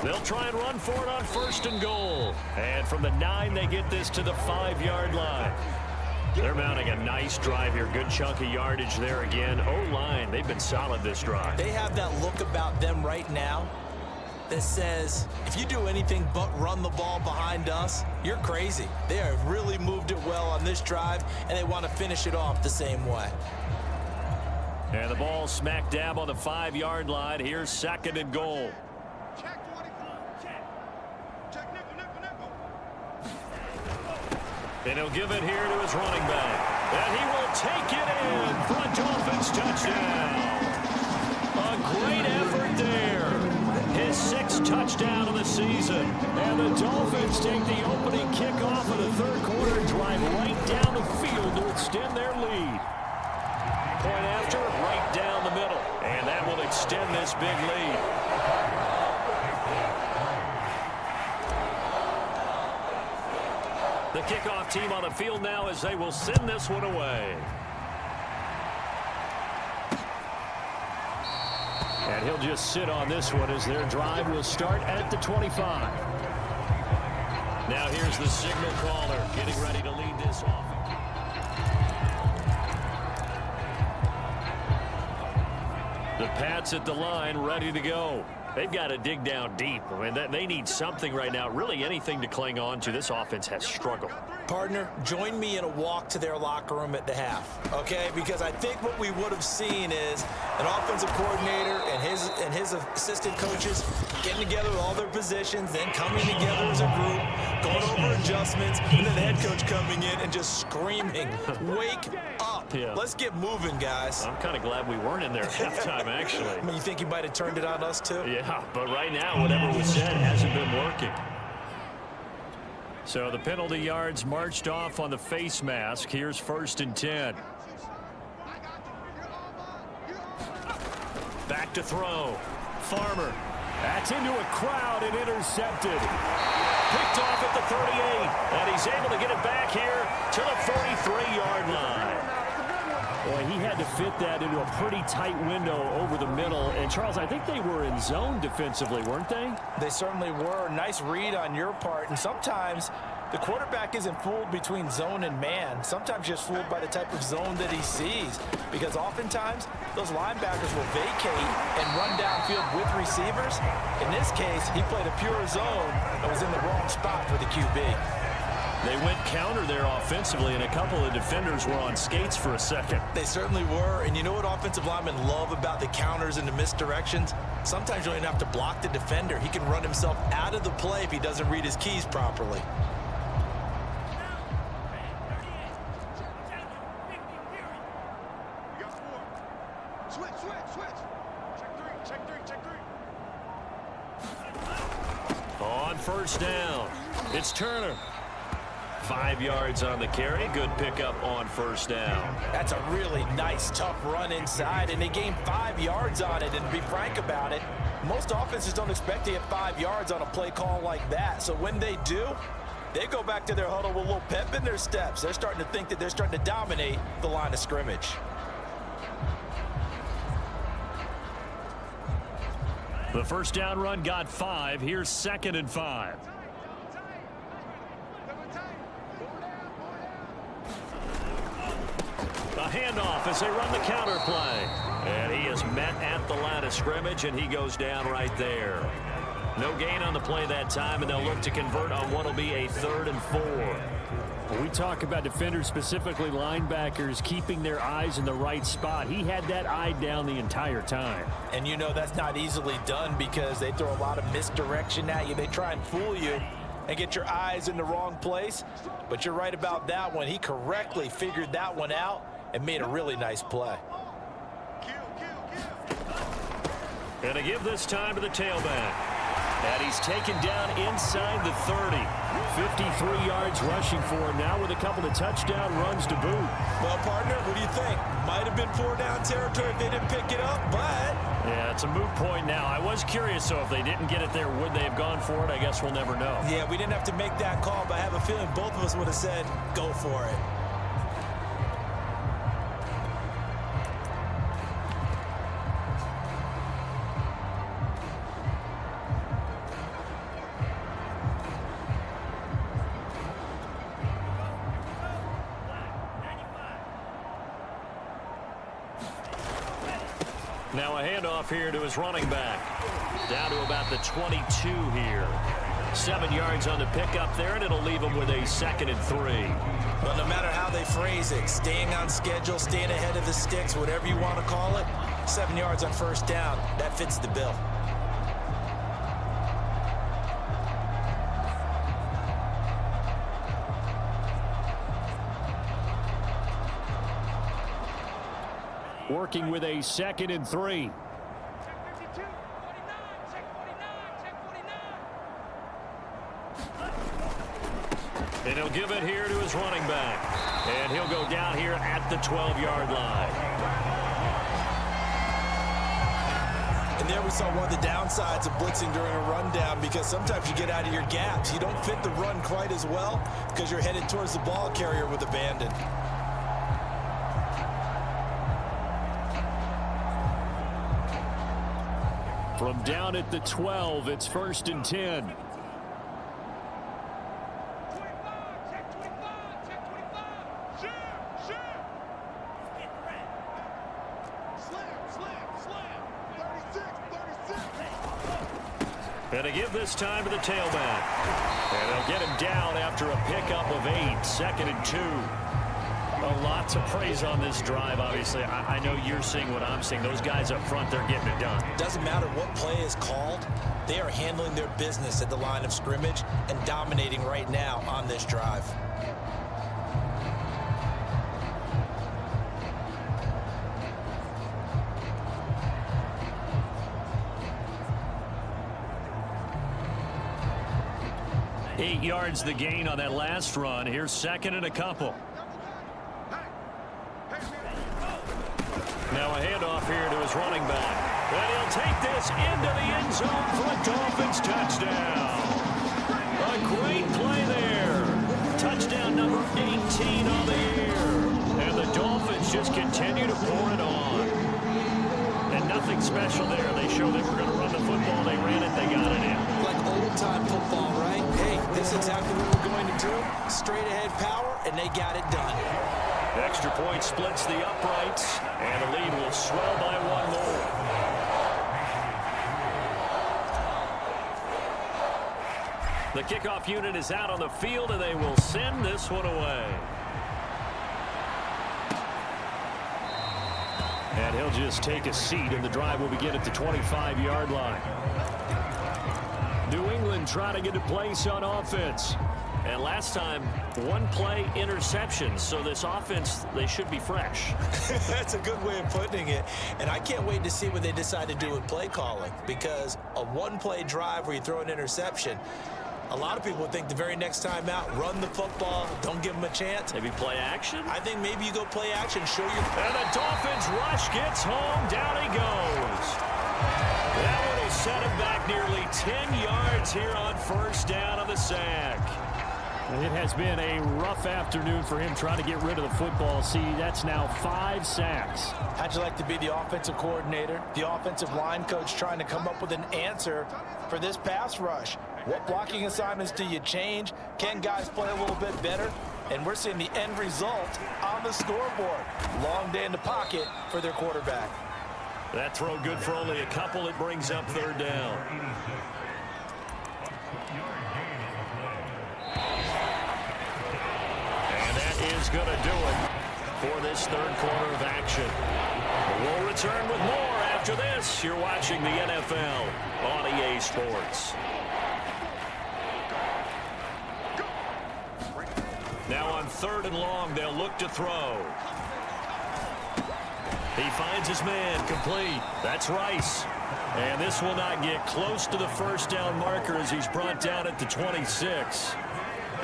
B: They'll try and run for it on 1st and goal. And from the 9, they get this to the 5-yard line. They're mounting a nice drive here. Good chunk of yardage there again. O-line, they've been solid this drive.
D: They have that look about them right now
C: that says, if you do anything but run the ball behind us, you're crazy. They have really moved it well on this drive, and they want to finish it off the same way.
B: And the ball smack dab on the 5-yard line. Here's 2nd and goal.
G: Check 24. Check nickel.
B: And he'll give it here to his running back. And he will take it in for a Dolphins touchdown. A great effort there. His 6th touchdown of the season. And the Dolphins take the opening kickoff of the 3rd quarter and drive right down the field to extend their lead. Point after, right down the middle. And that will extend this big lead. The kickoff team on the field now as they will send this one away. And he'll just sit on this one as their drive will start at the 25. Now here's the signal caller getting ready to lead this offense. The Pats at the line ready to go. They've got to dig down deep. I mean, they need something right now, really anything to cling on to. This offense has struggled.
C: Partner, join me in a walk to their locker room at the half, okay? Because I think what we would have seen is an offensive coordinator and his assistant coaches getting together with all their positions, then coming together as a group, going over adjustments, and then the head coach coming in and just screaming, wake up.
B: Yeah.
C: Let's get moving, guys.
B: I'm kind of glad we weren't in there at halftime, actually.
C: I mean, you think he might have turned it on us, too?
B: Yeah, but right now, whatever was said hasn't been working. So the penalty yards marched off on the face mask. Here's 1st and 10. Back to throw. Farmer. That's into a crowd and intercepted. Picked off at the 38. And he's able to get it back here to the 43-yard line. Boy, he had to fit that into a pretty tight window over the middle. And, Charles, I think they were in zone defensively, weren't they?
D: They certainly were. Nice read on your part. And sometimes the quarterback isn't fooled between zone and man. Sometimes just fooled by the type of zone that he sees. Because oftentimes, those linebackers will vacate and run downfield with receivers. In this case, he played a pure zone and was in the wrong spot for the QB.
B: They went counter there offensively, and a couple of defenders were on skates for a second.
C: They certainly were, and you know what offensive linemen love about the counters and the misdirections? Sometimes you don't even have to block the defender. He can run himself out of the play if he doesn't read his keys properly.
G: We got 4. Switch. Check three.
B: On 1st down, it's Turner. 5 yards on the carry. Good pickup on 1st down.
D: That's a really nice, tough run inside, and they gained 5 yards on it. And to be frank about it, most offenses don't expect to get 5 yards on a play call like that. So when they do, they go back to their huddle with a little pep in their steps. They're starting to think that they're starting to dominate the line of scrimmage.
B: The 1st down run got 5. Here's 2nd and 5. A handoff as they run the counter play. And he is met at the line of scrimmage, and he goes down right there. No gain on the play that time, and they'll look to convert on what will be a 3rd and 4.
I: When we talk about defenders, specifically linebackers, keeping their eyes in the right spot, he had that eye down the entire time.
D: And you know that's not easily done because they throw a lot of misdirection at you. They try and fool you and get your eyes in the wrong place. But you're right about that one. He correctly figured that one out and made a really nice play.
B: And to give this time to the tailback. And he's taken down inside the 30. 53 yards rushing for him now with a couple of touchdown runs to boot.
C: Well, partner, what do you think? Might have been 4-down territory if they didn't pick it up, but...
B: Yeah, it's a moot point now. I was curious, so if they didn't get it there, would they have gone for it? I guess we'll never know.
C: Yeah, we didn't have to make that call, but I have a feeling both of us would have said, go for it.
I: Now a handoff here to his running back. Down to about the 22 here. 7 yards on the pickup there, and it'll leave him with a 2nd and 3.
C: Well, no matter how they phrase it, staying on schedule, staying ahead of the sticks, whatever you want to call it, 7 yards on first down, that fits the bill.
I: Working with a 2nd and 3. And he'll give it here to his running back. And he'll go down here at the 12-yard line.
C: And there we saw one of the downsides of blitzing during a rundown, because sometimes you get out of your gaps. You don't fit the run quite as well because you're headed towards the ball carrier with abandon.
I: From down at the 12, it's 1st and 10. And to give this time to the tailback. And they'll get him down after a pickup of 8, 2nd and 2. A lot to praise on this drive, obviously. I know you're seeing what I'm seeing. Those guys up front, they're getting it done.
C: Doesn't matter what play is called. They are handling their business at the line of scrimmage and dominating right now on this drive.
I: Eight yards the gain on that last run. Here's 2nd and a couple. Now a handoff here to his running back. And he'll take this into the end zone for a Dolphins touchdown. A great play there. Touchdown number 18 on the year. And the Dolphins just continue to pour it on. And nothing special there. They showed they were going to run the football. They ran it. They got it in.
C: Like old-time football, right? Hey, this is exactly what we're going to do. Straight ahead power, and they got it done.
I: Extra point splits the uprights, and the lead will swell by 1 more. The kickoff unit is out on the field, and they will send this one away. And he'll just take a seat, and the drive will begin at the 25-yard line. New England trying to get a place on offense. And last time, 1 play interception. So this offense, they should be fresh.
C: That's a good way of putting it. And I can't wait to see what they decide to do with play calling, because a 1-play drive where you throw an interception, a lot of people would think the very next time out, run the football, don't give them a chance.
I: Maybe play action?
C: I think maybe you go play action, show your...
I: And the Dolphins rush gets home. Down he goes. That one will set him back nearly 10 yards here on first down on the sack. It has been a rough afternoon for him trying to get rid of the football. See, that's now 5 sacks.
D: How'd you like to be the offensive coordinator, the offensive line coach, trying to come up with an answer for this pass rush? What blocking assignments do you change? Can guys play a little bit better? And we're seeing the end result on the scoreboard. Long day in the pocket for their quarterback.
I: That throw good for only a couple. It brings up 3rd down. And that is going to do it for this 3rd quarter of action. We'll return with more after this. You're watching the NFL on EA Sports. Now on 3rd and long, they'll look to throw. He finds his man, complete. That's Rice. And this will not get close to the first down marker as he's brought down at the 26.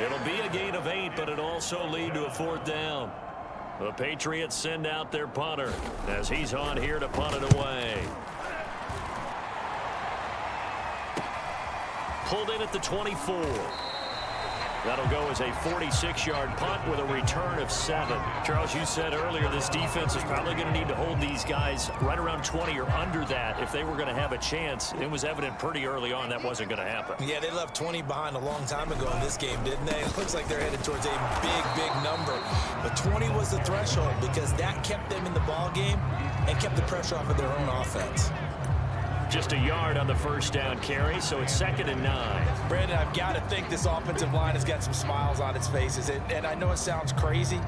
I: It'll be a gain of 8, but it'll also lead to a 4th down. The Patriots send out their punter as he's on here to punt it away. Pulled in at the 24. That'll go as a 46-yard punt with a return of 7. Charles, you said earlier this defense is probably going to need to hold these guys right around 20 or under that if they were going to have a chance. It was evident pretty early on that wasn't going to happen.
C: Yeah, they left 20 behind a long time ago in this game, didn't they? It looks like they're headed towards a big, big number. But 20 was the threshold because that kept them in the ball game and kept the pressure off of their own offense.
I: Just a yard on the first down carry, so it's 2nd and 9.
D: Brandon, I've got to think this offensive line has got some smiles on its faces. And I know it sounds crazy,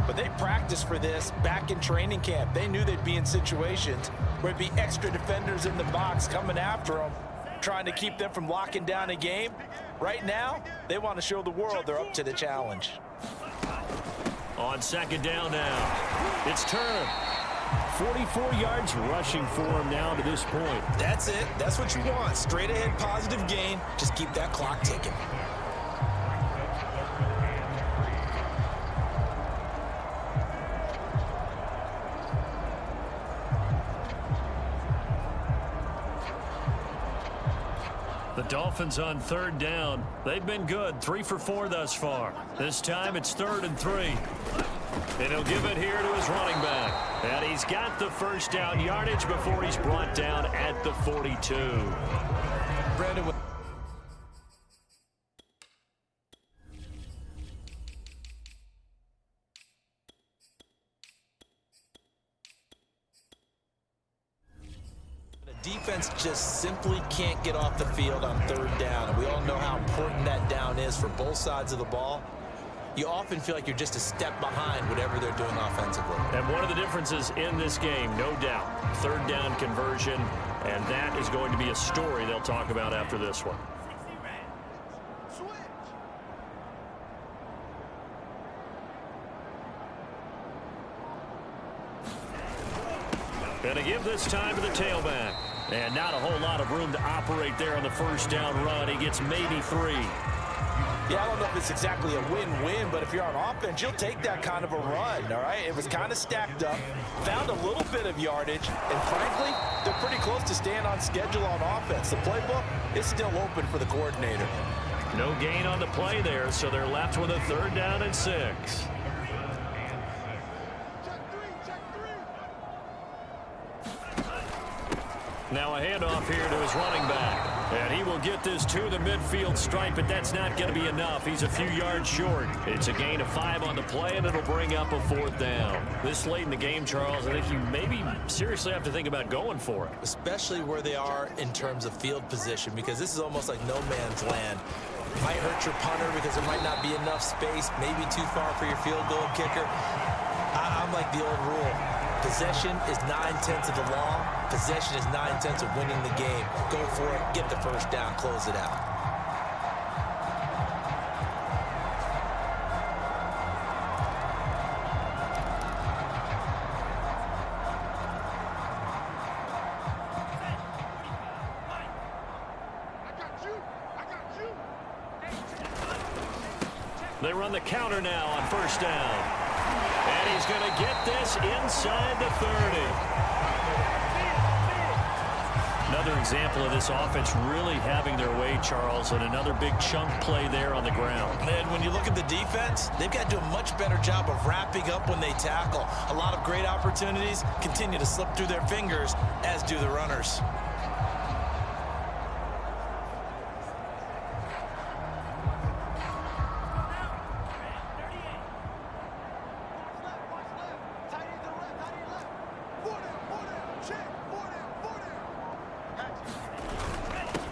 D: but they practiced for this back in training camp. They knew they'd be in situations where it'd be extra defenders in the box coming after them, trying to keep them from locking down a game. Right now, they want to show the world they're up to the challenge.
I: On 2nd down now, it's Turner. 44 yards rushing for him now to this point.
C: That's it. That's what you want. Straight ahead positive gain. Just keep that clock ticking.
I: The Dolphins on 3rd down. They've been good, 3 for 4 thus far. This time it's 3rd and 3. And he'll give it here to his running back. And he's got the first down yardage before he's brought down at the 42.
C: Brandon. The defense just simply can't get off the field on 3rd down. And we all know how important that down is for both sides of the ball. You often feel like you're just a step behind whatever they're doing offensively.
I: And one of the differences in this game, no doubt, 3rd down conversion, and that is going to be a story they'll talk about after this one. And a give this time to the tailback. And not a whole lot of room to operate there on the first down run. He gets maybe 3.
D: Yeah, I don't know if it's exactly a win-win, but if you're on offense, you'll take that kind of a run, all right? It was kind of stacked up, found a little bit of yardage, and frankly, they're pretty close to staying on schedule on offense. The playbook is still open for the coordinator.
I: No gain on the play there, so they're left with a 3rd down and 6. Now a handoff here to his running back. And he will get this to the midfield stripe, but that's not going to be enough. He's a few yards short. It's a gain of 5 on the play, and it'll bring up a 4th down. This late in the game, Charles, I think you maybe seriously have to think about going for it.
C: Especially where they are in terms of field position, because this is almost like no man's land. Might hurt your punter because there might not be enough space, maybe too far for your field goal kicker. I'm like the old rule. Possession is 9/10 of the law. Possession is 9/10 of winning the game. Go for it, get the first down, close it out.
I: They run the counter now on first down. And he's going to get this inside the 30. Another example of this offense really having their way, Charles, and another big chunk play there on the ground.
C: And when you look at the defense, they've got to do a much better job of wrapping up when they tackle. A lot of great opportunities continue to slip through their fingers, as do the runners.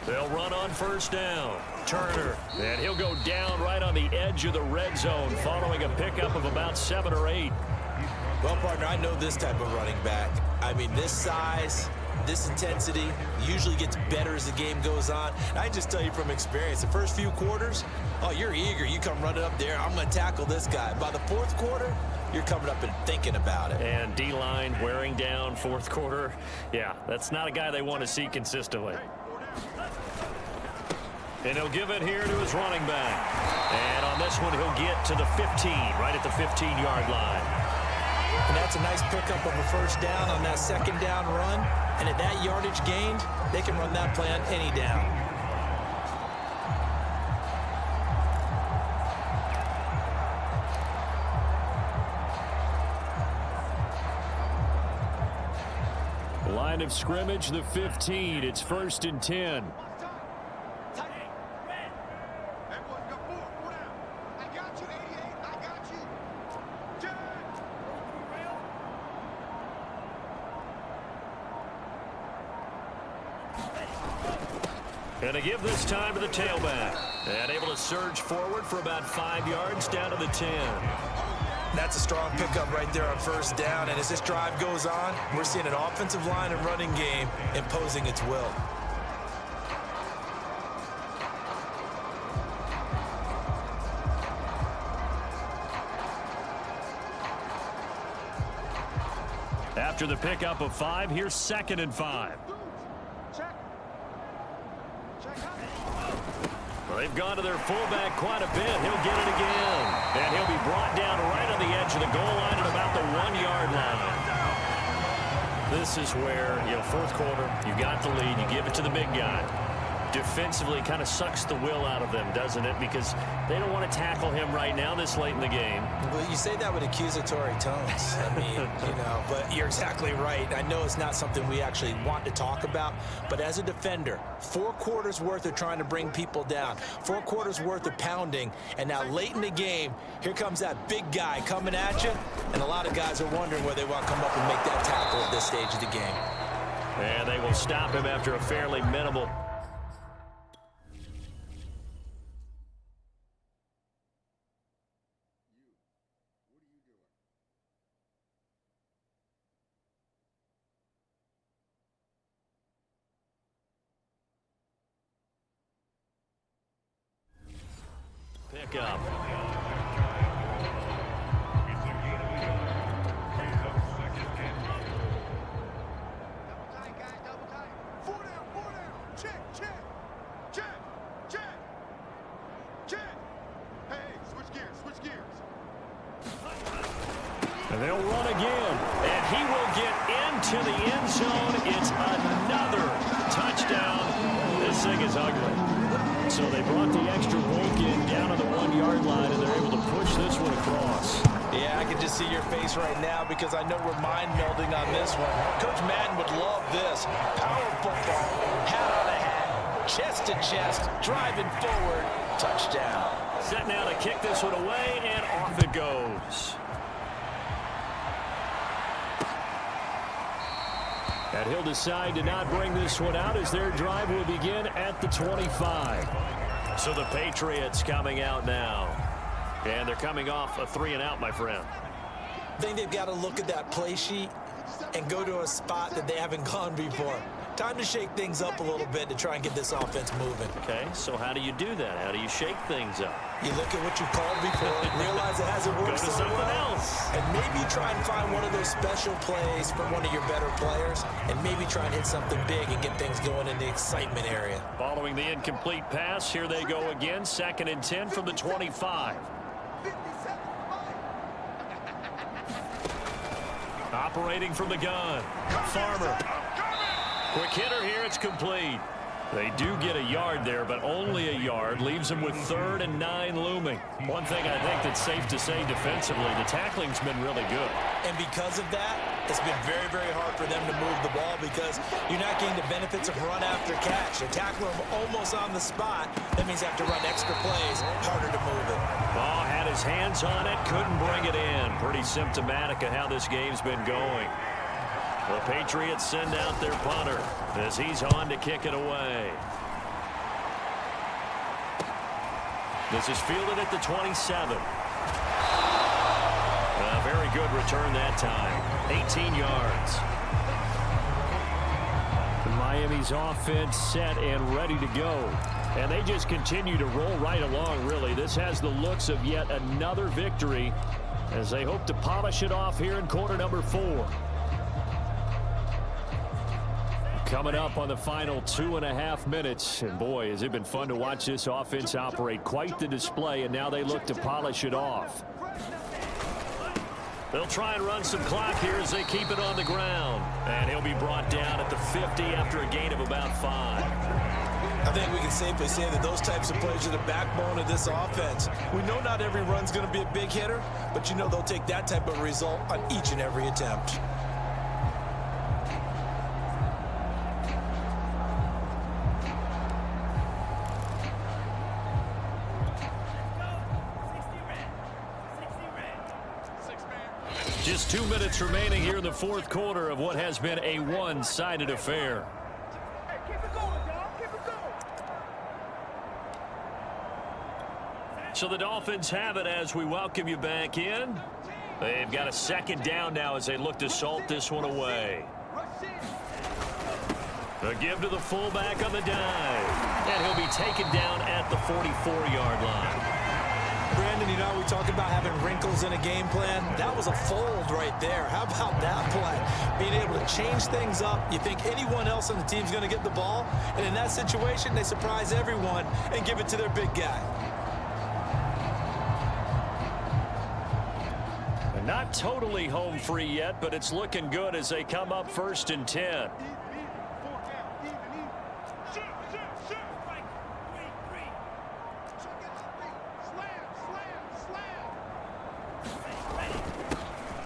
I: They'll run on first down. Turner, and he'll go down right on the edge of the red zone following a pickup of about 7 or 8.
C: Well, partner, I know this type of running back. I mean, this size, this intensity usually gets better as the game goes on. And I just tell you from experience, the first few quarters, oh, you're eager. You come running up there, I'm going to tackle this guy. By the 4th quarter, you're coming up and thinking about it.
I: And D-line wearing down 4th quarter. Yeah, that's not a guy they want to see consistently. And he'll give it here to his running back. And on this one, he'll get to the 15, right at the 15-yard line.
C: And that's a nice pickup of a first down on that 2nd down run. And at that yardage gained, they can run that play on any down.
I: Line of scrimmage, the 15. It's 1st and 10. And they give this time to the tailback. And able to surge forward for about 5 yards down to the 10.
C: That's a strong pickup right there on first down. And as this drive goes on, we're seeing an offensive line and running game imposing its will.
I: After the pickup of 5, here's 2nd and 5. Well, they've gone to their fullback quite a bit. He'll get it again. And he'll be brought down right on the edge of the goal line at about the 1-yard line. This is where, fourth quarter, you got the lead, you give it to the big guy. Defensively kind of sucks the will out of them, doesn't it? Because they don't want to tackle him right now this late in the game.
C: Well, you say that with accusatory tones. I mean, but you're exactly right. I know it's not something we actually want to talk about, but as a defender, 4 quarters worth of trying to bring people down, 4 quarters worth of pounding, and now late in the game, here comes that big guy coming at you, and a lot of guys are wondering whether they want to come up and make that tackle at this stage of the game.
I: And they will stop him after a fairly minimal. Pick up. And they'll run again. And he will get into the end zone. It's another touchdown. This thing is ugly. So they brought the extra bulk in down to the 1-yard line, and they're able to push this one across.
C: Yeah, I can just see your face right now because I know we're mind melding on this one. Coach Madden would love this. Power football, hat on a hat, chest to chest, driving forward, touchdown.
I: Set now to kick this one away, and off it goes. And he'll decide to not bring this one out as their drive will begin at the 25. So the Patriots coming out now. And they're coming off a 3-and-out, my friend.
C: I think they've got to look at that play sheet and go to a spot that they haven't gone before. Time to shake things up a little bit to try and get this offense moving.
I: Okay, so how do you do that? How do you shake things up?
C: You look at what you called before, realize it hasn't worked
I: Go to
C: so
I: something
C: well,
I: else.
C: and maybe try and find one of those special plays from one of your better players, and maybe try and hit something big and get things going in the excitement area.
I: Following the incomplete pass, here they go again, 2nd and 10 from the 25. Operating from the gun, Farmer. Quick hitter here, it's complete. They do get a yard there, but only a yard. Leaves them with 3rd and 9 looming. One thing I think that's safe to say defensively, the tackling's been really good.
C: And because of that, it's been very, very hard for them to move the ball because you're not getting the benefits of run after catch. They tackle them almost on the spot. That means they have to run extra plays, harder to move it.
I: Oh, had his hands on it, couldn't bring it in. Pretty symptomatic of how this game's been going. The Patriots send out their punter as he's on to kick it away. This is fielded at the 27. A very good return that time. 18 yards. Miami's offense set and ready to go. And they just continue to roll right along, really. This has the looks of yet another victory as they hope to polish it off here in quarter number 4. Coming up on the final 2.5 minutes. And boy, has it been fun to watch this offense operate. Quite the display, and now they look to polish it off. They'll try and run some clock here as they keep it on the ground. And he'll be brought down at the 50 after a gain of about 5.
C: I think we can safely say that those types of plays are the backbone of this offense. We know not every run's going to be a big hitter, but you know they'll take that type of result on each and every attempt.
I: Just 2 minutes remaining here in the fourth quarter of what has been a one-sided affair. So the Dolphins have it as we welcome you back in. They've got a second down now as they look to salt this one away. The give to the fullback on the dive. And he'll be taken down at the 44-yard line.
C: Brandon, you know, we talk about having wrinkles in a game plan. That was a fold right there. How about that play? Being able to change things up. You think anyone else on the team's going to get the ball, and in that situation, they surprise everyone and give it to their big guy.
I: Not totally home free yet, but it's looking good as they come up 1st and 10.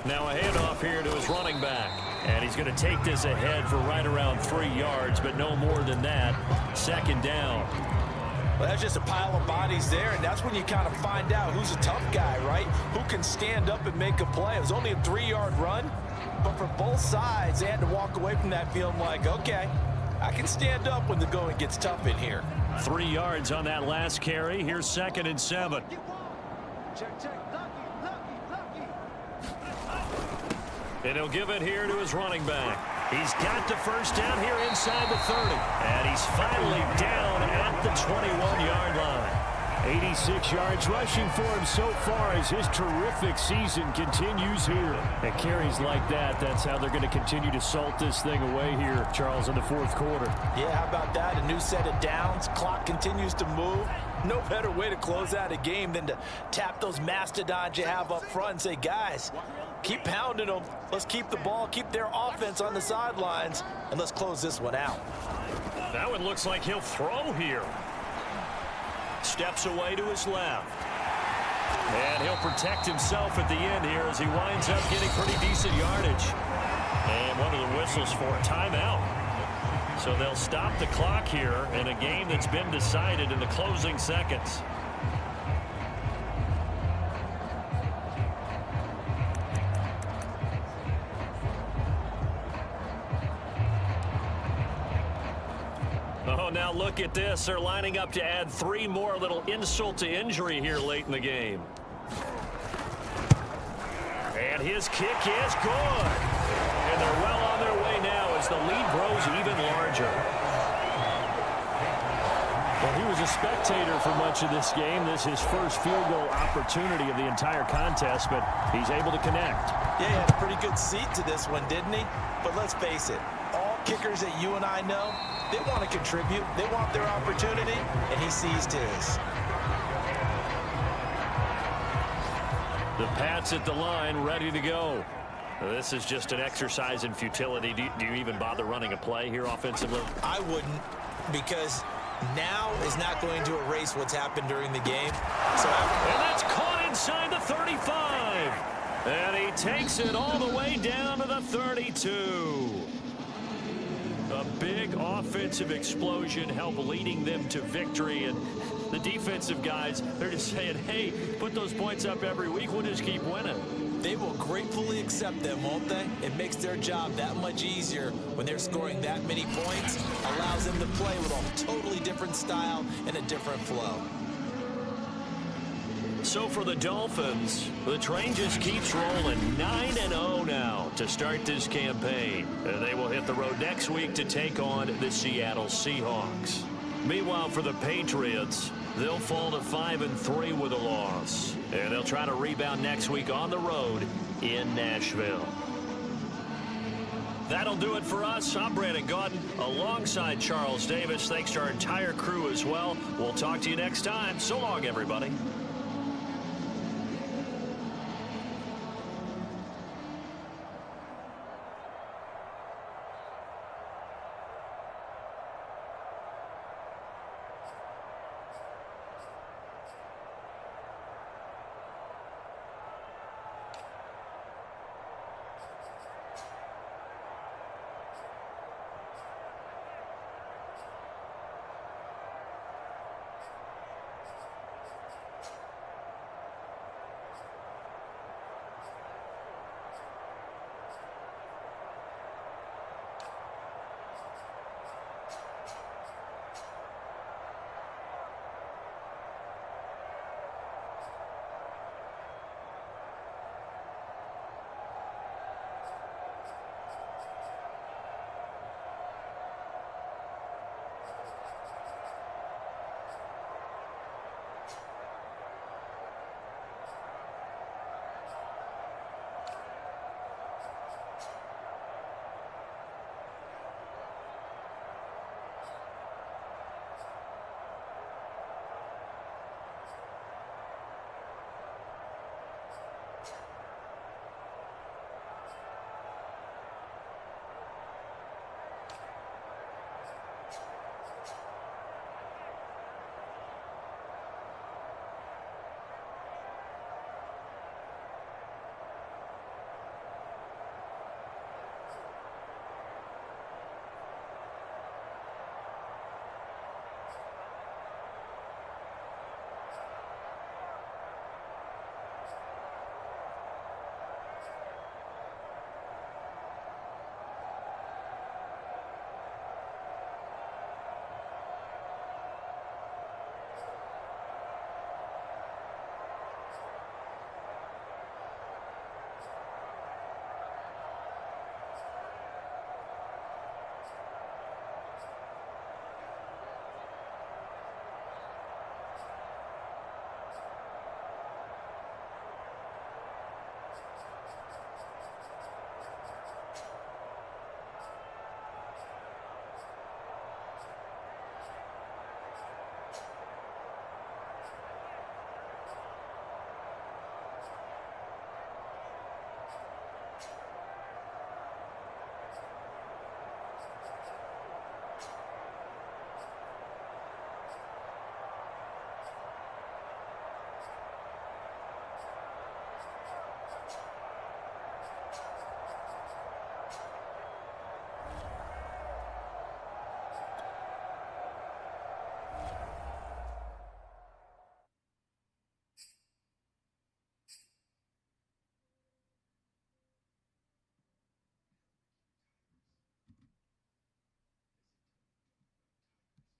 I: Now a handoff here to his running back. And he's going to take this ahead for right around 3 yards, but no more than that. 2nd down.
D: Well, that's just a pile of bodies there, and that's when you kind of find out who's a tough guy, right? Who can stand up and make a play. It was only a 3-yard run, but for both sides, they had to walk away from that feeling like, okay, I can stand up when the going gets tough in here.
I: 3 yards on that last carry. Here's 2nd and 7. And he'll give it here to his running back. He's got the first down here inside the 30. And he's finally down at the 21-yard line.
B: 86 yards rushing for him so far as his terrific season continues here. And carries like that, that's how they're going to continue to salt this thing away here, Charles, in the 4th quarter.
D: Yeah, how about that? A new set of downs. Clock continues to move. No better way to close out a game than to tap those mastodons you have up front and say, guys, keep pounding them. Let's keep the ball, keep their offense on the sidelines, and let's close this one out.
I: That one looks like he'll throw here. Steps away to his left. And he'll protect himself at the end here as he winds up getting pretty decent yardage. And one of the whistles for a timeout. So they'll stop the clock here in a game that's been decided in the closing seconds. Oh, now look at this. They're lining up to add 3 more, little insult to injury here late in the game. And his kick is good. And they're well on their way now as the lead grows even larger.
B: Well, he was a spectator for much of this game. This is his first field goal opportunity of the entire contest, but he's able to connect.
D: Yeah, he had a pretty good seat to this one, didn't he? But let's face it, all kickers that you and I know, they want to contribute. They want their opportunity, and he seized his.
I: The Pats at the line, ready to go. This is just an exercise in futility. Do you even bother running a play here offensively?
C: I wouldn't, because now is not going to erase what's happened during the game.
I: And that's caught inside the 35. And he takes it all the way down to the 32. A big offensive explosion helped leading them to victory. And the defensive guys, they're just saying, hey, put those points up every week. We'll just keep winning.
C: They will gratefully accept them, won't they? It makes their job that much easier when they're scoring that many points. Allows them to play with a totally different style and a different flow.
I: So for the Dolphins, the train just keeps rolling. 9-0 now to start this campaign. They will hit the road next week to take on the Seattle Seahawks. Meanwhile, for the Patriots, they'll fall to 5-3 with a loss. And they'll try to rebound next week on the road in Nashville. That'll do it for us. I'm Brandon Gaudin alongside Charles Davis. Thanks to our entire crew as well. We'll talk to you next time. So long, everybody.